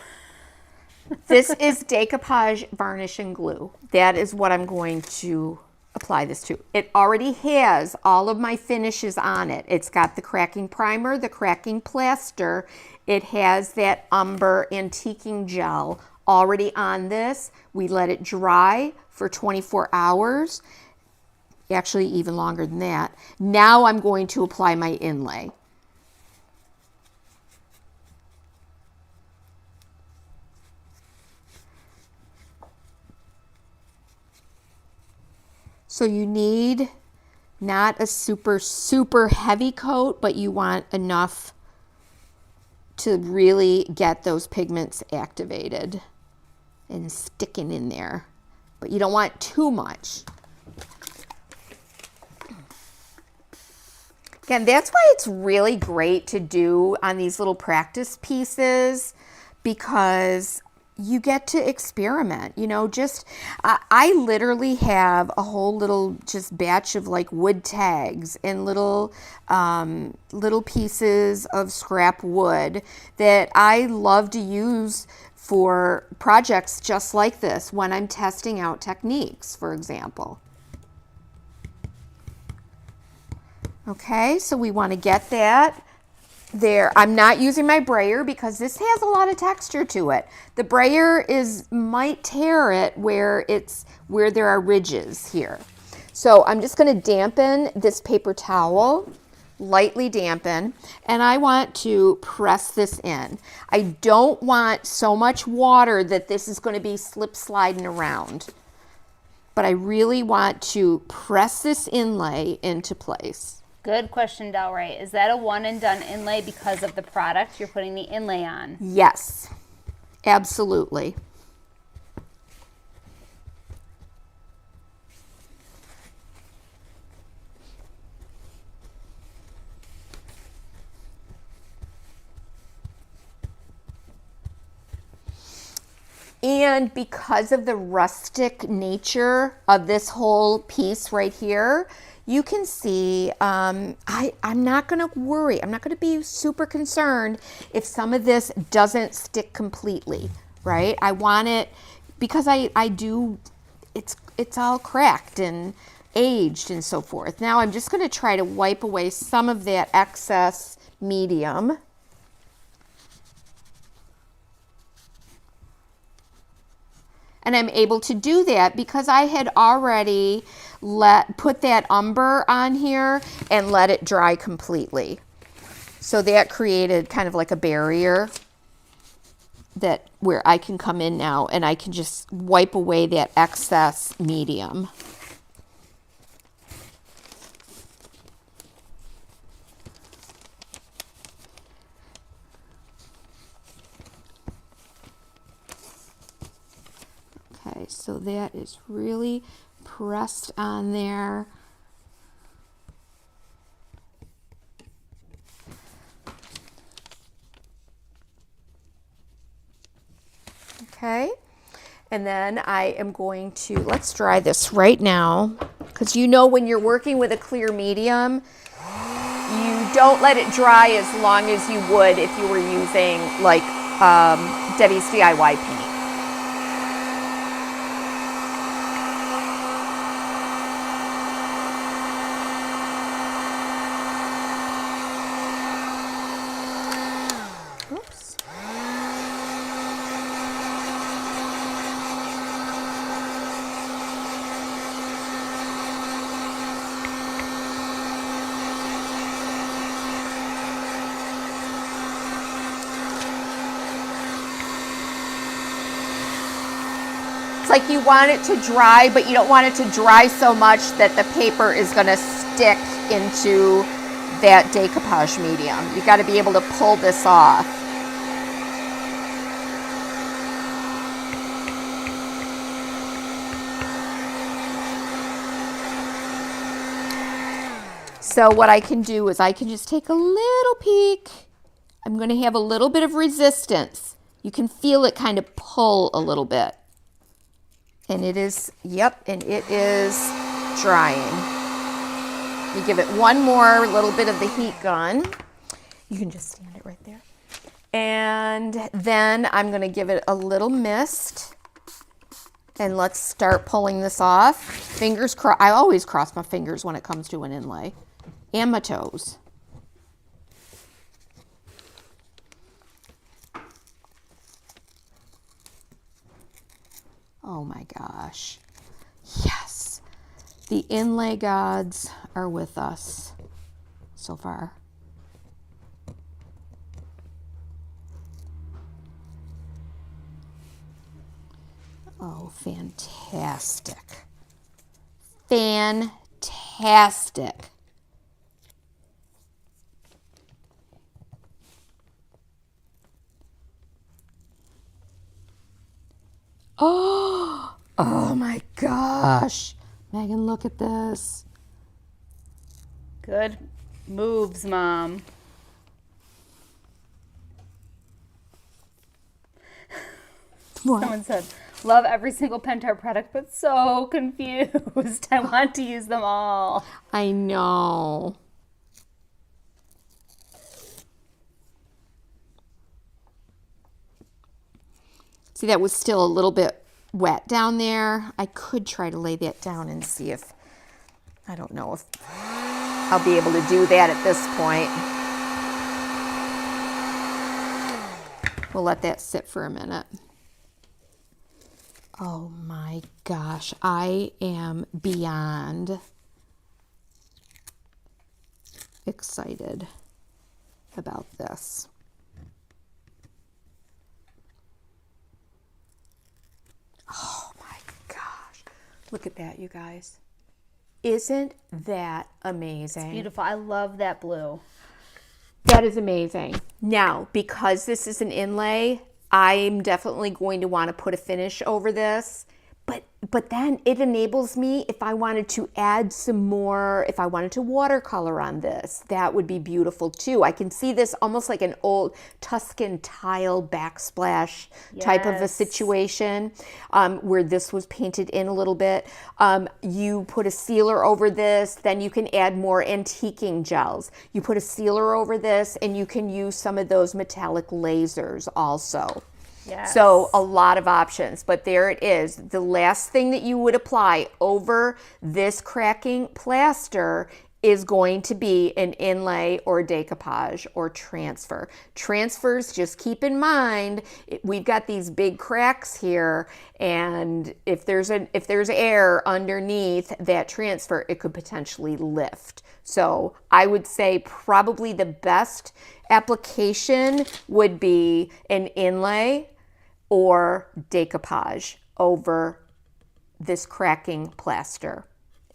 This is decoupage, varnish, and glue. That is what I'm going to apply this to. It already has all of my finishes on it. It's got the cracking primer, the cracking plaster. It has that umber antiquing gel already on this. We let it dry for 24 hours. Actually, even longer than that. Now I'm going to apply my inlay. So you need not a super, super heavy coat, but you want enough to really get those pigments activated and sticking in there. But you don't want too much. Again, that's why it's really great to do on these little practice pieces, because you get to experiment, I literally have a whole little just batch of like wood tags and little pieces of scrap wood that I love to use for projects just like this when I'm testing out techniques, for example. Okay, so we want to get that there. I'm not using my brayer because this has a lot of texture to it. The brayer might tear it where there are ridges here. So I'm just going to dampen this paper towel, lightly dampen, and I want to press this in. I don't want so much water that this is going to be slip sliding around, but I really want to press this inlay into place. Good question, Delray. Is that a one and done inlay because of the product you're putting the inlay on? Yes, absolutely. And because of the rustic nature of this whole piece right here, you can see I'm not going to worry. I'm not going to be super concerned if some of this doesn't stick completely, right? I want it because I do, it's all cracked and aged and so forth. Now I'm just going to try to wipe away some of that excess medium. And I'm able to do that because I had already put that umber on here and let it dry completely. So that created kind of like a barrier that where I can come in now and I can just wipe away that excess medium. Okay, so that is really pressed on there. Okay, and then I am going to, let's dry this right now, because you know when you're working with a clear medium, you don't let it dry as long as you would if you were using like Debbie's DIY paint. Like you want it to dry, but you don't want it to dry so much that the paper is going to stick into that decoupage medium. You got to be able to pull this off. So what I can do is I can just take a little peek. I'm going to have a little bit of resistance. You can feel it kind of pull a little bit. And it is, yep, and it is drying. You give it one more little bit of the heat gun. You can just stand it right there. And then I'm going to give it a little mist. And let's start pulling this off. Fingers crossed. I always cross my fingers when it comes to an inlay. And my toes. Oh my gosh. Yes. The inlay gods are with us so far. Oh, fantastic. Fantastic. Oh my gosh. Megan, look at this. Good moves, Mom. What? Someone said, love every single Pentart product, but so confused. I want to use them all. I know. See, that was still a little bit wet down there. I could try to lay that down and see if, I don't know if I'll be able to do that at this point. We'll let that sit for a minute. Oh my gosh, I am beyond excited about this. Oh my gosh. Look at that, you guys. Isn't that amazing? It's beautiful. I love that blue. That is amazing. Now, because this is an inlay, I'm definitely going to want to put a finish over this, But then it enables me, if I wanted to add some more, if I wanted to watercolor on this, that would be beautiful too. I can see this almost like an old Tuscan tile backsplash type of a situation, where this was painted in a little bit. You put a sealer over this, then you can add more antiquing gels. You put a sealer over this and you can use some of those metallic lasers also. Yes. So a lot of options, but there it is. The last thing that you would apply over this cracking plaster is going to be an inlay or decoupage or transfer. Transfers, just keep in mind, we've got these big cracks here, and if there's air underneath that transfer, it could potentially lift. So I would say probably the best application would be an inlay or decoupage over this cracking plaster.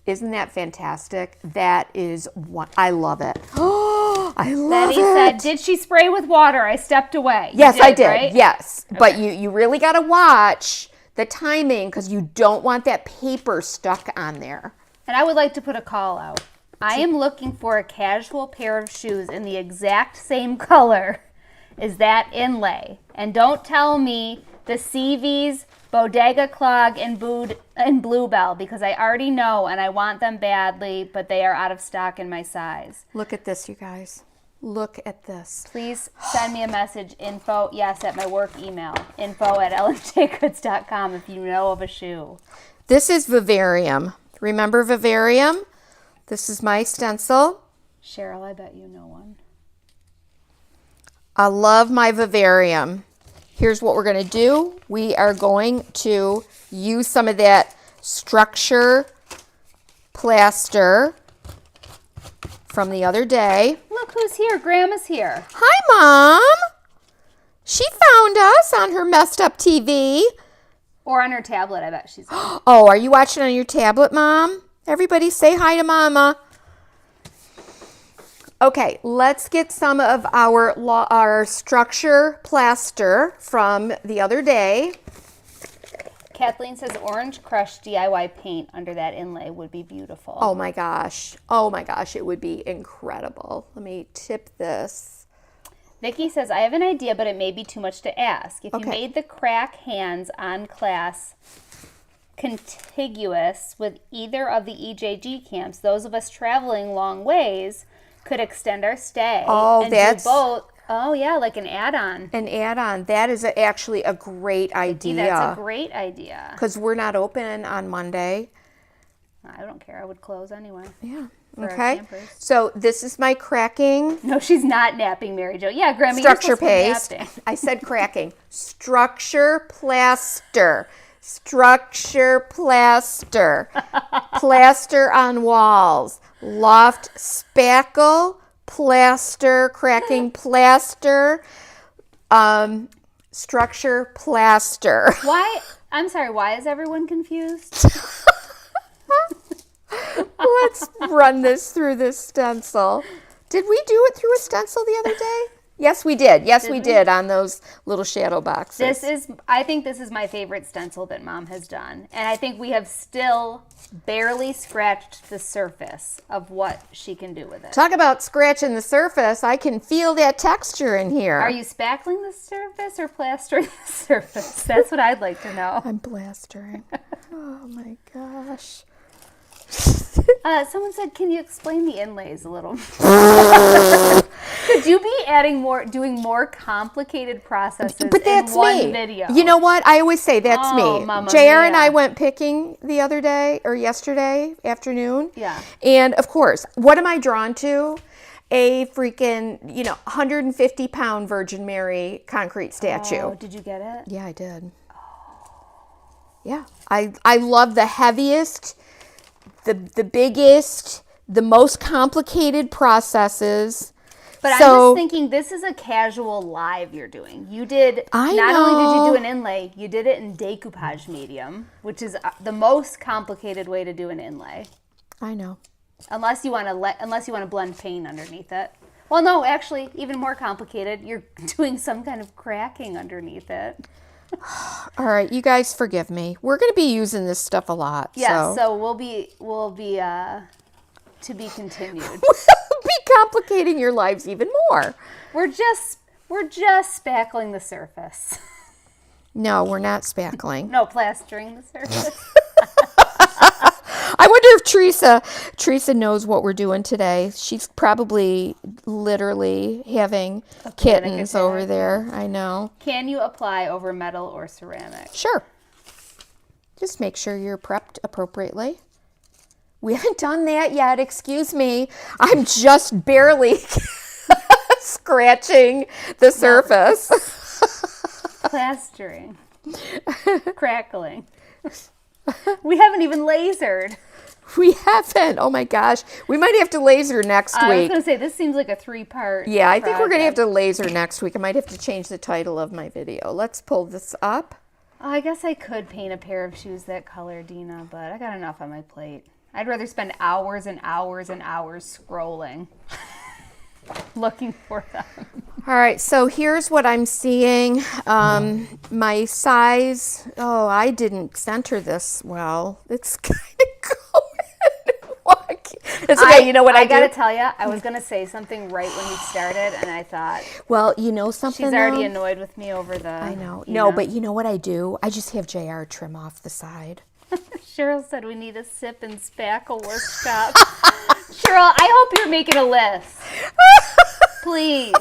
Isn't that fantastic? That is what I love it. Oh, I love Betty it. said, "Did she spray with water? I stepped away." Yes, I did. Right? Yes, Okay. but you really got to watch the timing because you don't want that paper stuck on there. And I would like to put a call out. I am looking for a casual pair of shoes in the exact same color as that inlay. And don't tell me the CV's, Bodega Clog, and Bluebell, because I already know and I want them badly, but they are out of stock in my size. Look at this, you guys. Look at this. Please send me a message, info, yes, at my work email, info@ellenjgoods.com if you know of a shoe. This is Vivarium. Remember Vivarium? This is my stencil. Cheryl, I bet you know one. I love my Vivarium. Here's what we're going to do. We are going to use some of that structure plaster from the other day. Look who's here. Grandma's here. Hi, Mom. She found us on her messed up TV. Or on her tablet, I bet she's. Oh, are you watching on your tablet, Mom? Everybody say hi to Mama. Okay, let's get some of our structure plaster from the other day. Kathleen says orange crush DIY paint under that inlay would be beautiful. Oh my gosh. Oh my gosh, it would be incredible. Let me tip this. Vicki says, I have an idea, but it may be too much to ask. If you Okay. made the crack hands on class contiguous with either of the EJG camps, those of us traveling long ways could extend our stay and that's do both. Oh, yeah, like an add-on. an add-on. That is actually a great idea. That's a great idea. Because we're not open on Monday. I don't care. I would close anyway. Yeah. For our Okay. campers. So this is my cracking No, she's not napping, Mary Jo. Yeah, Grammy, structure you're supposed to be paste. napping. I said cracking. Structure plaster. Structure plaster. Plaster on walls. Loft spackle. Plaster. Cracking plaster. Structure plaster. Why? I'm sorry, why is everyone confused? Let's run this through this stencil. Did we do it through a stencil the other day? Yes, we did. Yes, we did on those little shadow boxes. I think this is my favorite stencil that Mom has done. And I think we have still barely scratched the surface of what she can do with it. Talk about scratching the surface. I can feel that texture in here. Are you spackling the surface or plastering the surface? That's what I'd like to know. I'm blastering. Oh my gosh. Someone said, can you explain the inlays a little? Could you be doing more complicated processes But that's in one me. video? You know what? I always say that's Oh, me. Mamma JR and mia. I went picking the other day or yesterday afternoon. Yeah. And of course, what am I drawn to? A freaking, 150-pound Virgin Mary concrete statue. Oh, did you get it? Yeah, I did. Yeah. I love the heaviest, the biggest, the most complicated processes. But I'm So- just thinking, this is a casual live you're doing. You did, I not only did you know. do an inlay, you did it in decoupage medium, which is the most complicated way to do an inlay. I know. Unless you want to blend paint underneath it. Well, no, actually, even more complicated. You're doing some kind of cracking underneath it. All right, you guys forgive me. We're going to be using this stuff a lot. Yeah, so we'll be to be continued. We'll be complicating your lives even more. We're just spackling the surface. No, we're not spackling. No, plastering the surface. I wonder if Teresa knows what we're doing today. She's probably literally having kittens over there. I know. Can you apply over metal or ceramic? Sure. Just make sure you're prepped appropriately. We haven't done that yet. Excuse me. I'm just barely scratching the surface. Plastering. Crackling. We haven't even lasered. We haven't. Oh my gosh. We might have to laser next week. I was going to say, this seems like a 3-part Yeah, I think we're going to have project. to laser next week. I might have to change the title of my video. Let's pull this up. Oh, I guess I could paint a pair of shoes that color, Dina, but I got enough on my plate. I'd rather spend hours and hours and hours scrolling, looking for them. All right, so here's what I'm seeing. My size, I didn't center this well. It's kind of going wonky. It's okay, you know what I got to do? tell you, I was going to say something right when you started, and I thought, Well, you know something she's already though? annoyed with me over the... I know. you No, but you know what I do? I just have JR trim off the side. Cheryl said we need a sip and spackle workshop. Cheryl, I hope you're making a list. Please.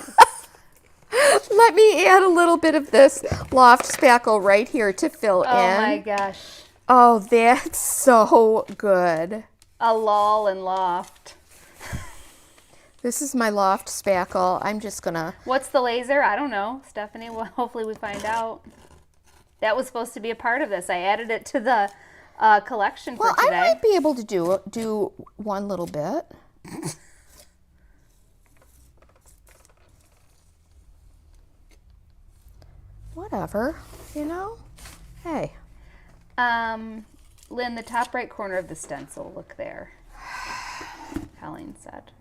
Let me add a little bit of this loft spackle right here to fill in. Oh my gosh. Oh, that's so good. A lull and loft. This is my loft spackle. I'm just gonna... What's the laser? I don't know, Stephanie. Well, hopefully we find out. That was supposed to be a part of this. I added it to the collection for Well, I today. might be able to do one little bit. Whatever, you know? Hey. Lynn, the top right corner of the stencil, look there. Colleen said.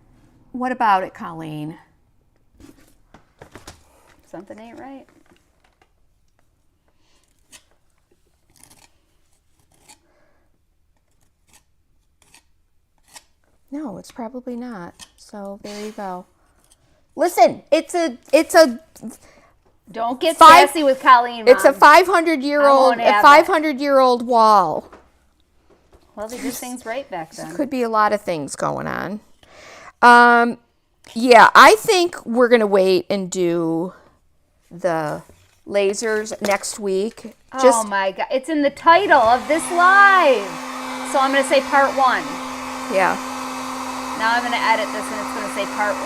What about it, Colleen? Something ain't right. No, it's probably not. So there you go. Listen, it's a Don't get Five- sassy with Colleen, Mom. it's a 500-year-old I won't have it. year old wall. Well, they did things right back then. Could be a lot of things going on. Yeah, I think we're gonna wait and do the lasers next week. Oh my God. It's in the title of this live. So I'm going to say part 1. Yeah. Now I'm going to edit this and it's going to say part 1.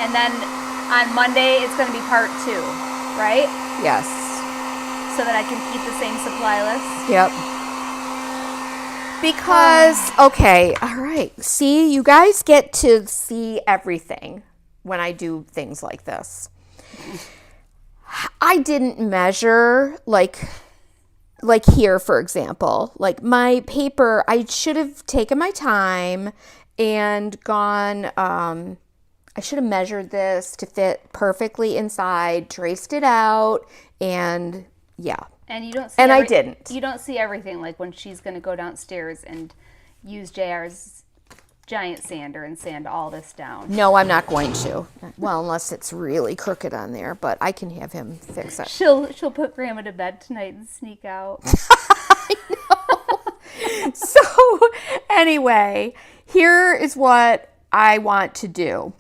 And then on Monday, it's going to be part 2, right? Yes. So that I can keep the same supply list. Yep. Because, okay, all right. See, you guys get to see everything when I do things like this. I didn't measure, like here, for example. Like my paper, I should have taken my time and gone, I should have measured this to fit perfectly inside, traced it out, and yeah. And you don't see And I didn't. You don't see everything, like when she's going to go downstairs and use JR's giant sander and sand all this down. No, I'm not going to. Well, unless it's really crooked on there, but I can have him fix it. She'll put Grandma to bed tonight and sneak out. So, anyway, here is what I want to do.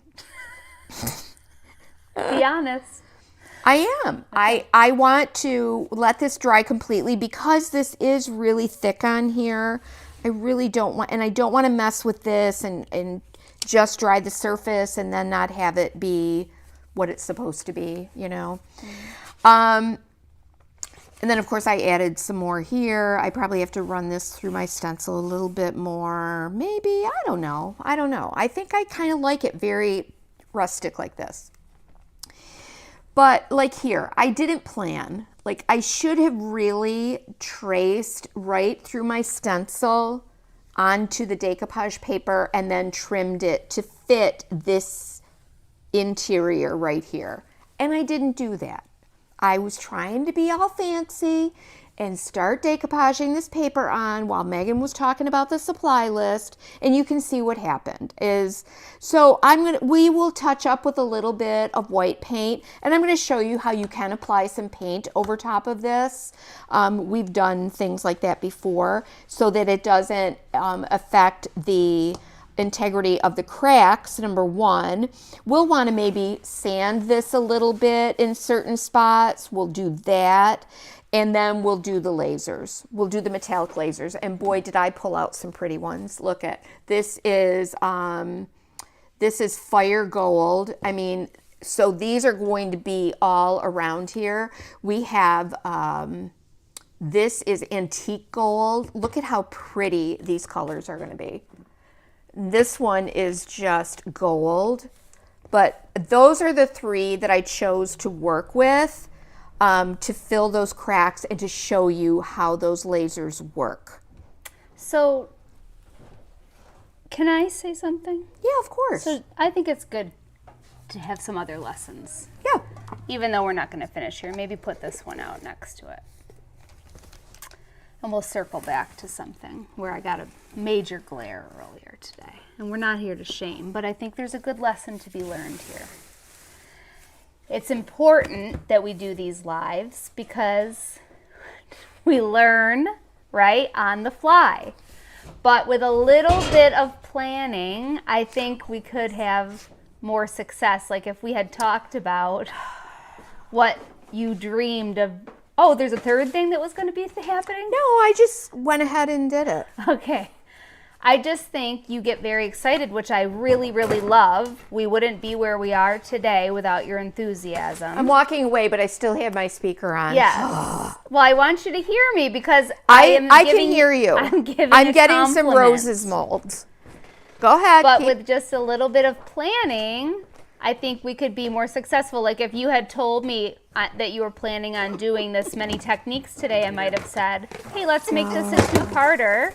Be honest. I am. I want to let this dry completely because this is really thick on here. I really don't want, and I don't want to mess with this and just dry the surface and then not have it be what it's supposed to be, you know. And then of course I added some more here. I probably have to run this through my stencil a little bit more. Maybe, I don't know. I think I kind of like it very rustic like this. But like here, I didn't plan. Like I should have really traced right through my stencil onto the decoupage paper and then trimmed it to fit this interior right here. And I didn't do that. I was trying to be all fancy and start decoupaging this paper on while Megan was talking about the supply list, and you can see what happened is, so we will touch up with a little bit of white paint, and I'm going to show you how you can apply some paint over top of this. We've done things like that before so that it doesn't affect the integrity of the cracks. Number one, we'll want to maybe sand this a little bit in certain spots. We'll do that. And then we'll do the lasers. We'll do the metallic lasers. And boy, did I pull out some pretty ones. Look at this is fire gold. I mean, so these are going to be all around here. We have this is antique gold. Look at how pretty these colors are going to be. This one is just gold. But those are the three that I chose to work with. To fill those cracks and to show you how those lasers work. So, can I say something? Yeah, of course. So, I think it's good to have some other lessons. Yeah. Even though we're not going to finish here, maybe put this one out next to it. And we'll circle back to something where I got a major glare earlier today. And we're not here to shame, but I think there's a good lesson to be learned here. It's important that we do these lives because we learn, right, on the fly. But with a little bit of planning, I think we could have more success. Like if we had talked about what you dreamed of. Oh, there's a third thing that was going to be happening? No, I just went ahead and did it. Okay. I just think you get very excited, which I really, really love. We wouldn't be where we are today without your enthusiasm. I'm walking away, but I still have my speaker on. Yes. Well, I want you to hear me because I can hear you. I'm getting some roses molds. Go ahead. But with just a little bit of planning, I think we could be more successful. Like if you had told me that you were planning on doing this many techniques today, I might have said, hey, let's make this a two-parter.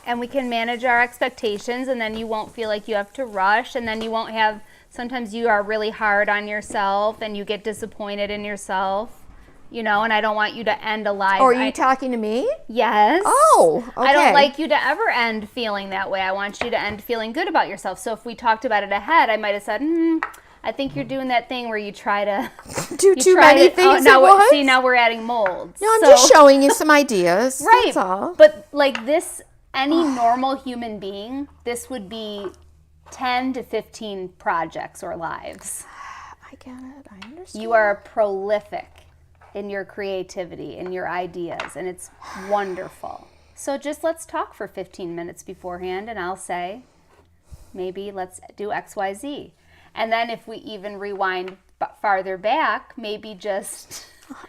And we can manage our expectations, and then you won't feel like you have to rush, and then you won't have, sometimes you are really hard on yourself, and you get disappointed in yourself, and I don't want you to end a live. Oh, are you talking to me? Yes. Oh, okay. I don't like you to ever end feeling that way. I want you to end feeling good about yourself. So if we talked about it ahead, I might have said, I think you're doing that thing where you try to do too many things at once. See, now we're adding molds. No, I'm just showing you some ideas. Right. That's all. But like this, any normal human being, this would be 10 to 15 projects or lives. I get it. I understand. You are prolific in your creativity, in your ideas, and it's wonderful. So just let's talk for 15 minutes beforehand, and I'll say, maybe let's do X, Y, Z. And then if we even rewind farther back, maybe just...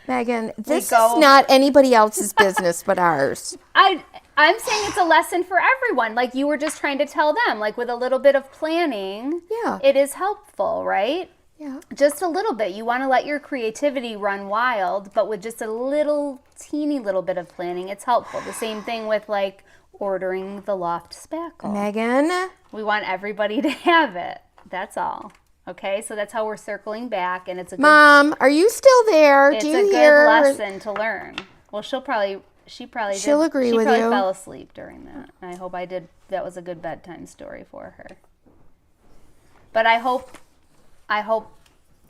Megan, this is not anybody else's business but ours. I'm saying it's a lesson for everyone. Like you were just trying to tell them, like with a little bit of planning, it is helpful, right? Yeah. Just a little bit. You want to let your creativity run wild, but with just a little teeny little bit of planning, it's helpful. The same thing with like ordering the loft spackle. Megan. We want everybody to have it. That's all. Okay, so that's how we're circling back, and it's a good, Mom, are you still there? It's Do you a hear? good lesson to learn. Well, she'll agree with you. She probably fell asleep during that. I hope that was a good bedtime story for her. But I hope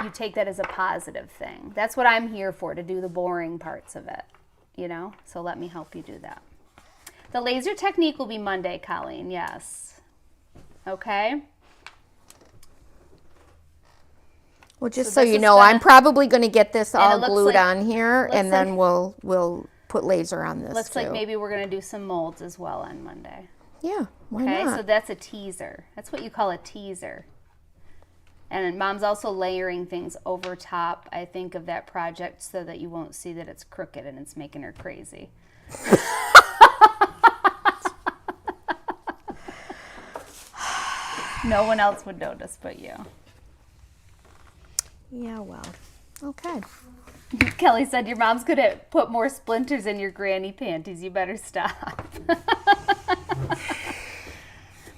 you take that as a positive thing. That's what I'm here for, to do the boring parts of it, So let me help you do that. The laser technique will be Monday, Colleen. Yes. Okay. Well, just so you know, I'm probably going to get this all glued on here, and then we'll put laser on this. Looks like maybe we're going to do some molds as well on Monday. Yeah, why not? Okay, so that's a teaser. That's what you call a teaser. And Mom's also layering things over top, I think, of that project so that you won't see that it's crooked and it's making her crazy. No one else would notice but you. Yeah, well, okay. Kelly said your mom's going to put more splinters in your granny panties. You better stop.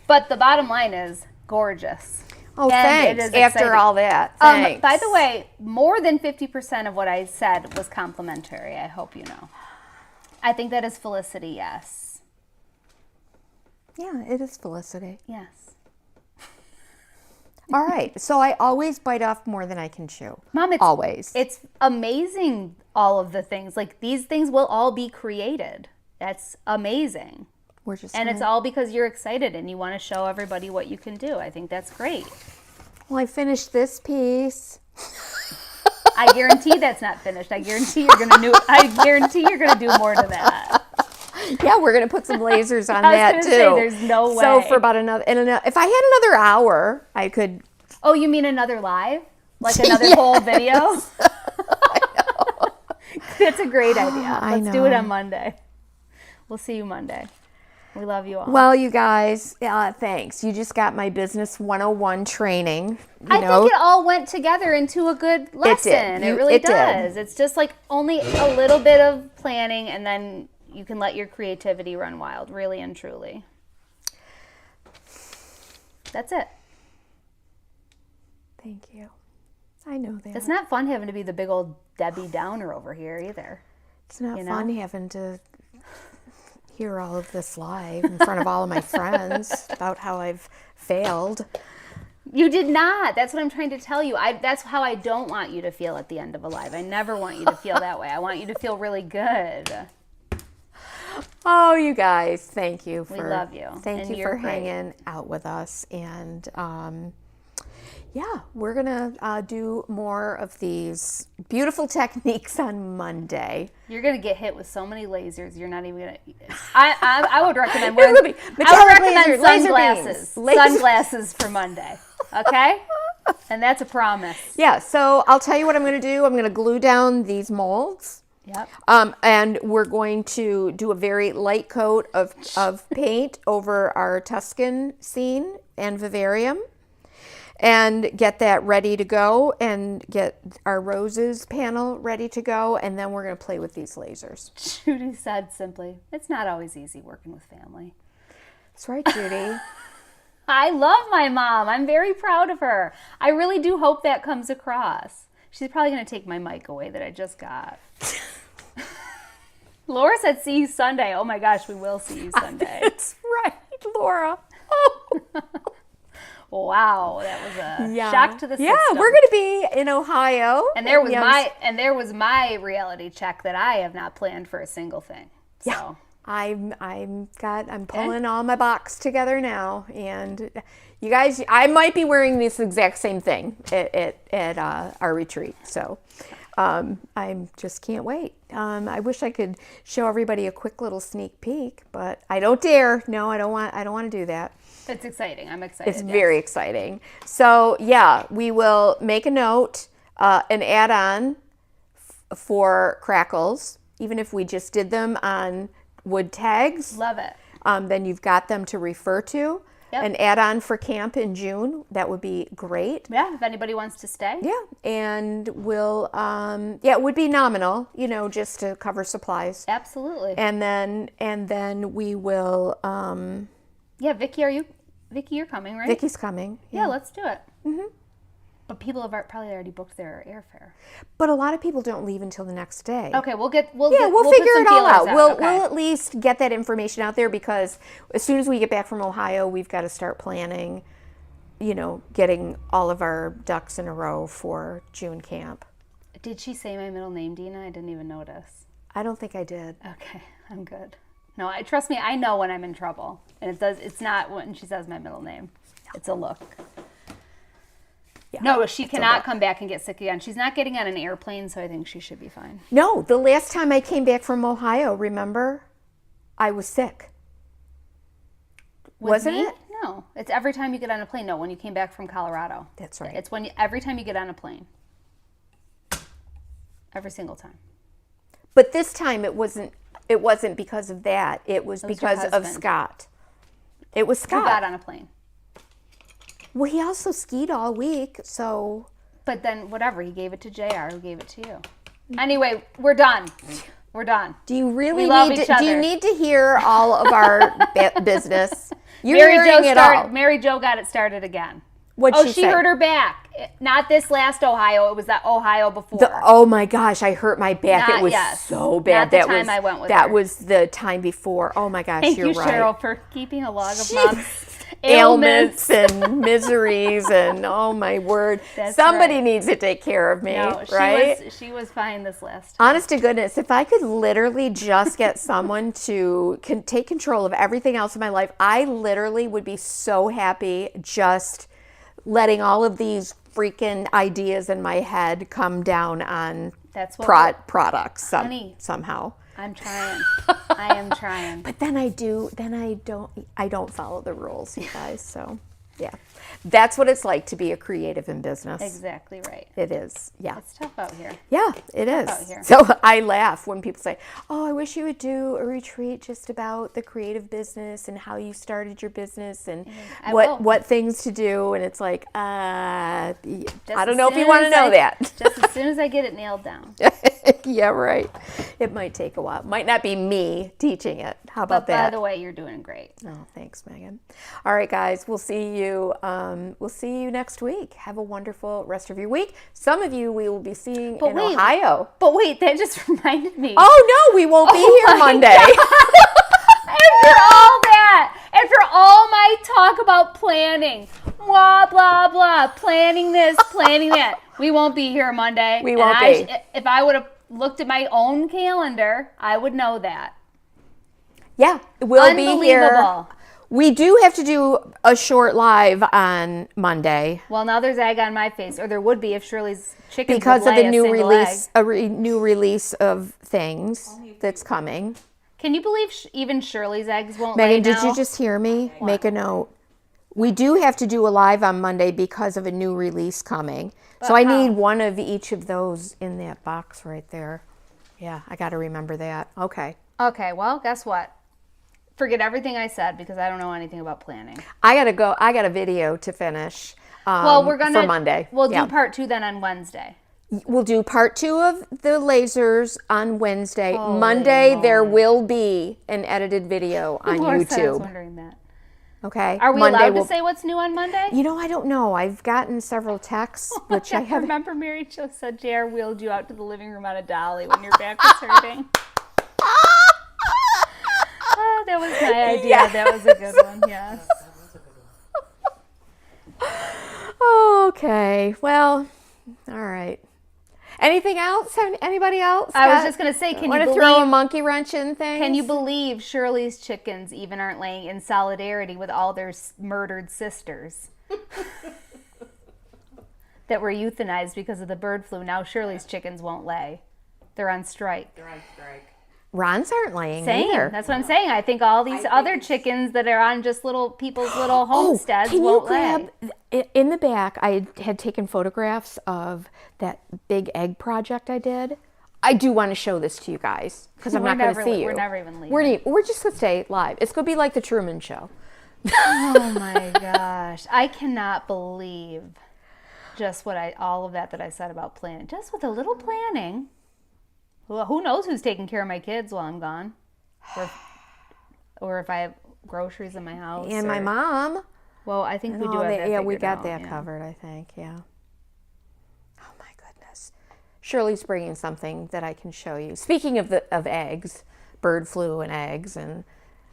But the bottom line is gorgeous. Oh, And it thanks. is After exciting. all that, thanks. By the way, more than 50% of what I said was complimentary. I hope you know. I think that is Felicity, yes. Yeah, it is Felicity. Yes. All right. So I always bite off more than I can chew. Mom, it's amazing, all of the things. Like, these things will all be created. That's amazing. And it's all because you're excited and you want to show everybody what you can do. I think that's great. Well, I finished this piece. I guarantee that's not finished. I guarantee you're gonna do more to that. Yeah, we're gonna put some lasers on I was that gonna too. say, there's no way. So for about if I had another hour, I could. Oh, you mean another live? Like another whole video? I know. That's a great idea. Let's do it on Monday. We'll see you Monday. We love you all. Well, you guys, thanks. You just got my Business 101 training. I think it all went together into a good lesson. It really does. Did. It's just like only a little bit of planning, and then you can let your creativity run wild, really and truly. That's it. Thank you. I know that. It's not fun having to be the big old Debbie Downer over here either. It's not fun having to hear all of this live in front of all of my friends about how I've failed. You did not. That's what I'm trying to tell you. That's how I don't want you to feel at the end of a live. I never want you to feel that way. I want you to feel really good. Oh, you guys, thank you. We love you. Thank you for hanging out with us. And yeah, we're going to do more of these beautiful techniques on Monday. You're going to get hit with so many lasers, you're not even going to... I would recommend wearing... Sunglasses. Sunglasses for Monday. Okay? And that's a promise. Yeah, so I'll tell you what I'm going to do. I'm going to glue down these molds. Yep. And we're going to do a very light coat of paint over our Tuscan scene and vivarium. And get that ready to go, and get our roses panel ready to go, and then we're going to play with these lasers. Judy said simply, it's not always easy working with family. That's right, Judy. I love my mom. I'm very proud of her. I really do hope that comes across. She's probably going to take my mic away that I just got. Laura said, see you Sunday. Oh my gosh, we will see you Sunday. That's right, Laura. Wow, that was a shock to the system. Yeah, we're going to be in Ohio. And there was my reality check that I have not planned for a single thing. So. Yeah, I'm pulling all my box together now, and you guys, I might be wearing this exact same thing at our retreat. So I just can't wait. I wish I could show everybody a quick little sneak peek, but I don't dare. No, I don't want to do that. It's exciting. I'm excited. It's very exciting. So yeah, we will make a note, an add-on for crackles, even if we just did them on wood tags. Love it. Then you've got them to refer to. Yep. An add-on for camp in June. That would be great. Yeah, if anybody wants to stay. Yeah, and we'll, it would be nominal, just to cover supplies. Absolutely. And then we will. Yeah, Vicky, you're coming, right? Vicky's coming. Yeah, let's do it. Mm-hmm. But people have probably already booked their airfare. But a lot of people don't leave until the next day. Okay, we'll figure it all out. We'll okay. at least get that information out there, because as soon as we get back from Ohio, we've got to start planning, getting all of our ducks in a row for June camp. Did she say my middle name, Dina? I didn't even notice. I don't think I did. Okay, I'm good. No, trust me, I know when I'm in trouble. And it's not when she says my middle name. It's a look. Yeah, no, she cannot come back and get sick again. She's not getting on an airplane, so I think she should be fine. No, the last time I came back from Ohio, remember? I was sick. Wasn't it? No, it's every time you get on a plane. No, when you came back from Colorado. That's right. It's every time you get on a plane. Every single time. But this time it wasn't because of that. It was because of Scott. It was Scott. Who got on a plane? Well, he also skied all week, so. But then whatever, he gave it to JR, who gave it to you. Anyway, we're done. We're done. Do you really do you need to hear all of our business? You're hearing it all. Mary Jo got it started again. What'd she she say? hurt her back. Not this last Ohio. It was that Ohio before. Oh my gosh, I hurt my back. Not- it was yes. so bad. Not the time I went with that her. was the time before. Oh my gosh, Thank you're you, right. Cheryl, for keeping a log of mom's Ailments and miseries and oh my word. That's Somebody right. needs to take care of me, No, right? she was fine this last time. Honest to goodness, if I could literally just get someone to take control of everything else in my life, I literally would be so happy just letting all of these freaking ideas in my head come down on That's what products Honey. somehow. I'm trying. I am trying. But then I don't follow the rules, you guys. So yeah, that's what it's like to be a creative in business. Exactly right. It is. Yeah. It's tough out here. Yeah, it out is. here. So I laugh when people say, "Oh, I wish you would do a retreat just about the creative business and how you started your business and I will. what things to do." And it's like, I don't as know if you soon want to as know I- that. Just as soon as I get it nailed down. Yeah, right. It might take a while. Might not be me teaching it. How But about that? by the way, you're doing great. Oh, thanks, Megan. All right, guys, we'll see you. We'll see you next week. Have a wonderful rest of your week. Some of you we will be seeing in wait. Ohio. But wait, that just reminded me. Oh no, we won't be here my Monday. After all that, after all my talk about planning, blah, blah, blah, planning this, planning that, we won't be here Monday. We And won't be. If I would have looked at my own calendar, I would know that. Yeah, we'll be here. Unbelievable. We do have to do a short live on Monday Well, now there's egg on my face, or there would be if Shirley's chickens because would of lay the a new single release, egg. new release of things that's coming. Can you believe even Shirley's eggs won't Megan, lay did now? you just hear me? Make a note. We do have to do a live on Monday because of a new release coming. So I need one of each of those in that box right there. Yeah, I got to remember that. Okay. Okay, well, guess what? Forget everything I said because I don't know anything about planning. I got to go. I got a video to finish Well, we're gonna for Monday. We'll Yeah. do part 2 then on Wednesday. We'll do part 2 of the lasers on Wednesday. Holy Monday, there will be an edited video on Of course, I was YouTube. wondering that. Okay. Are we Monday allowed to will- say what's new on Monday? You know, I don't know. I've gotten several texts, which I haven't. Remember Mary Jo said JR wheeled you out to the living room on a dolly when your back was hurting? That was my idea. Yes. That was a good one, yes. Okay. Well, all right. Anything else? Anybody else? I was just going to say, can Want you to throw a believe... monkey wrench in things? Can you believe Shirley's chickens even aren't laying in solidarity with all their murdered sisters that were euthanized because of the bird flu? Now Shirley's chickens won't lay. They're on strike. They're on strike. Ron's aren't laying Same. either. That's what I'm saying. I think all these other chickens that are on just little people's little homesteads can you won't grab lay. in the back? I had taken photographs of that big egg project I did. I do want to show this to you guys because I'm We're not going to never- see you. we're never even leaving. We're just going to stay live. It's going to be like the Truman Show. Oh my gosh. I cannot believe just all of that I said about planning. Just with a little planning. Well, who knows who's taking care of my kids while I'm gone? Or if I have groceries in my house. And my mom. Well, I think we and do all have that. that Yeah, we figured got out, that yeah. covered, I think. Yeah. Oh my goodness. Shirley's bringing something that I can show you. Speaking of eggs, bird flu and eggs, and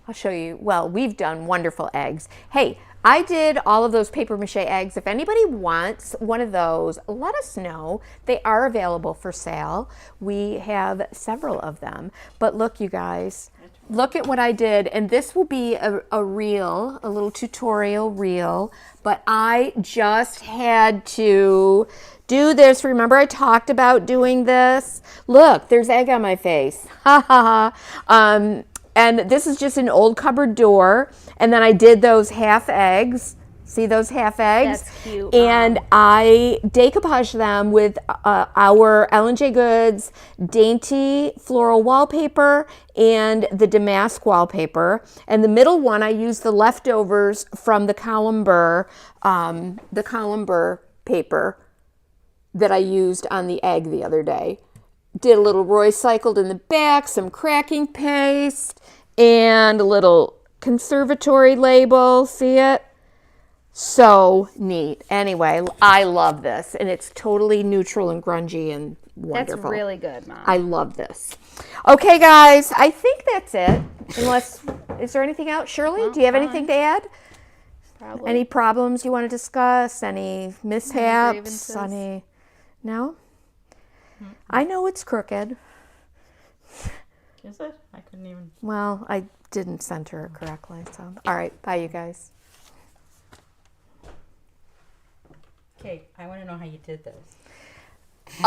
I'll show you. Well, we've done wonderful eggs. Hey, I did all of those paper mache eggs. If anybody wants one of those, let us know. They are available for sale. We have several of them. But look, you guys, look at what I did. And this will be a reel, a little tutorial reel. But I just had to do this. Remember I talked about doing this? Look, there's egg on my face. Ha ha ha. And this is just an old cupboard door. And then I did those half eggs. See those half eggs? That's cute, And I decoupaged them with our EJG'S dainty floral wallpaper and the damask wallpaper. And the middle one, I used the leftovers from the Columber paper that I used on the egg the other day. Did a little Roy cycled in the back, some cracking paste, and a little conservatory label. See it? So neat. Anyway, I love this, and it's totally neutral and grungy and That's wonderful. really good, Mom. I love this. Okay, guys, I think that's it. Unless, is there anything else? Shirley, do you have anything to add? Probably. Any problems you want to discuss? Any mishaps? grievances? Any? No? I know it's crooked. Is it? I couldn't even. Well, I didn't center it correctly. So, all right. Bye, you guys. Okay, I want to know how you did this.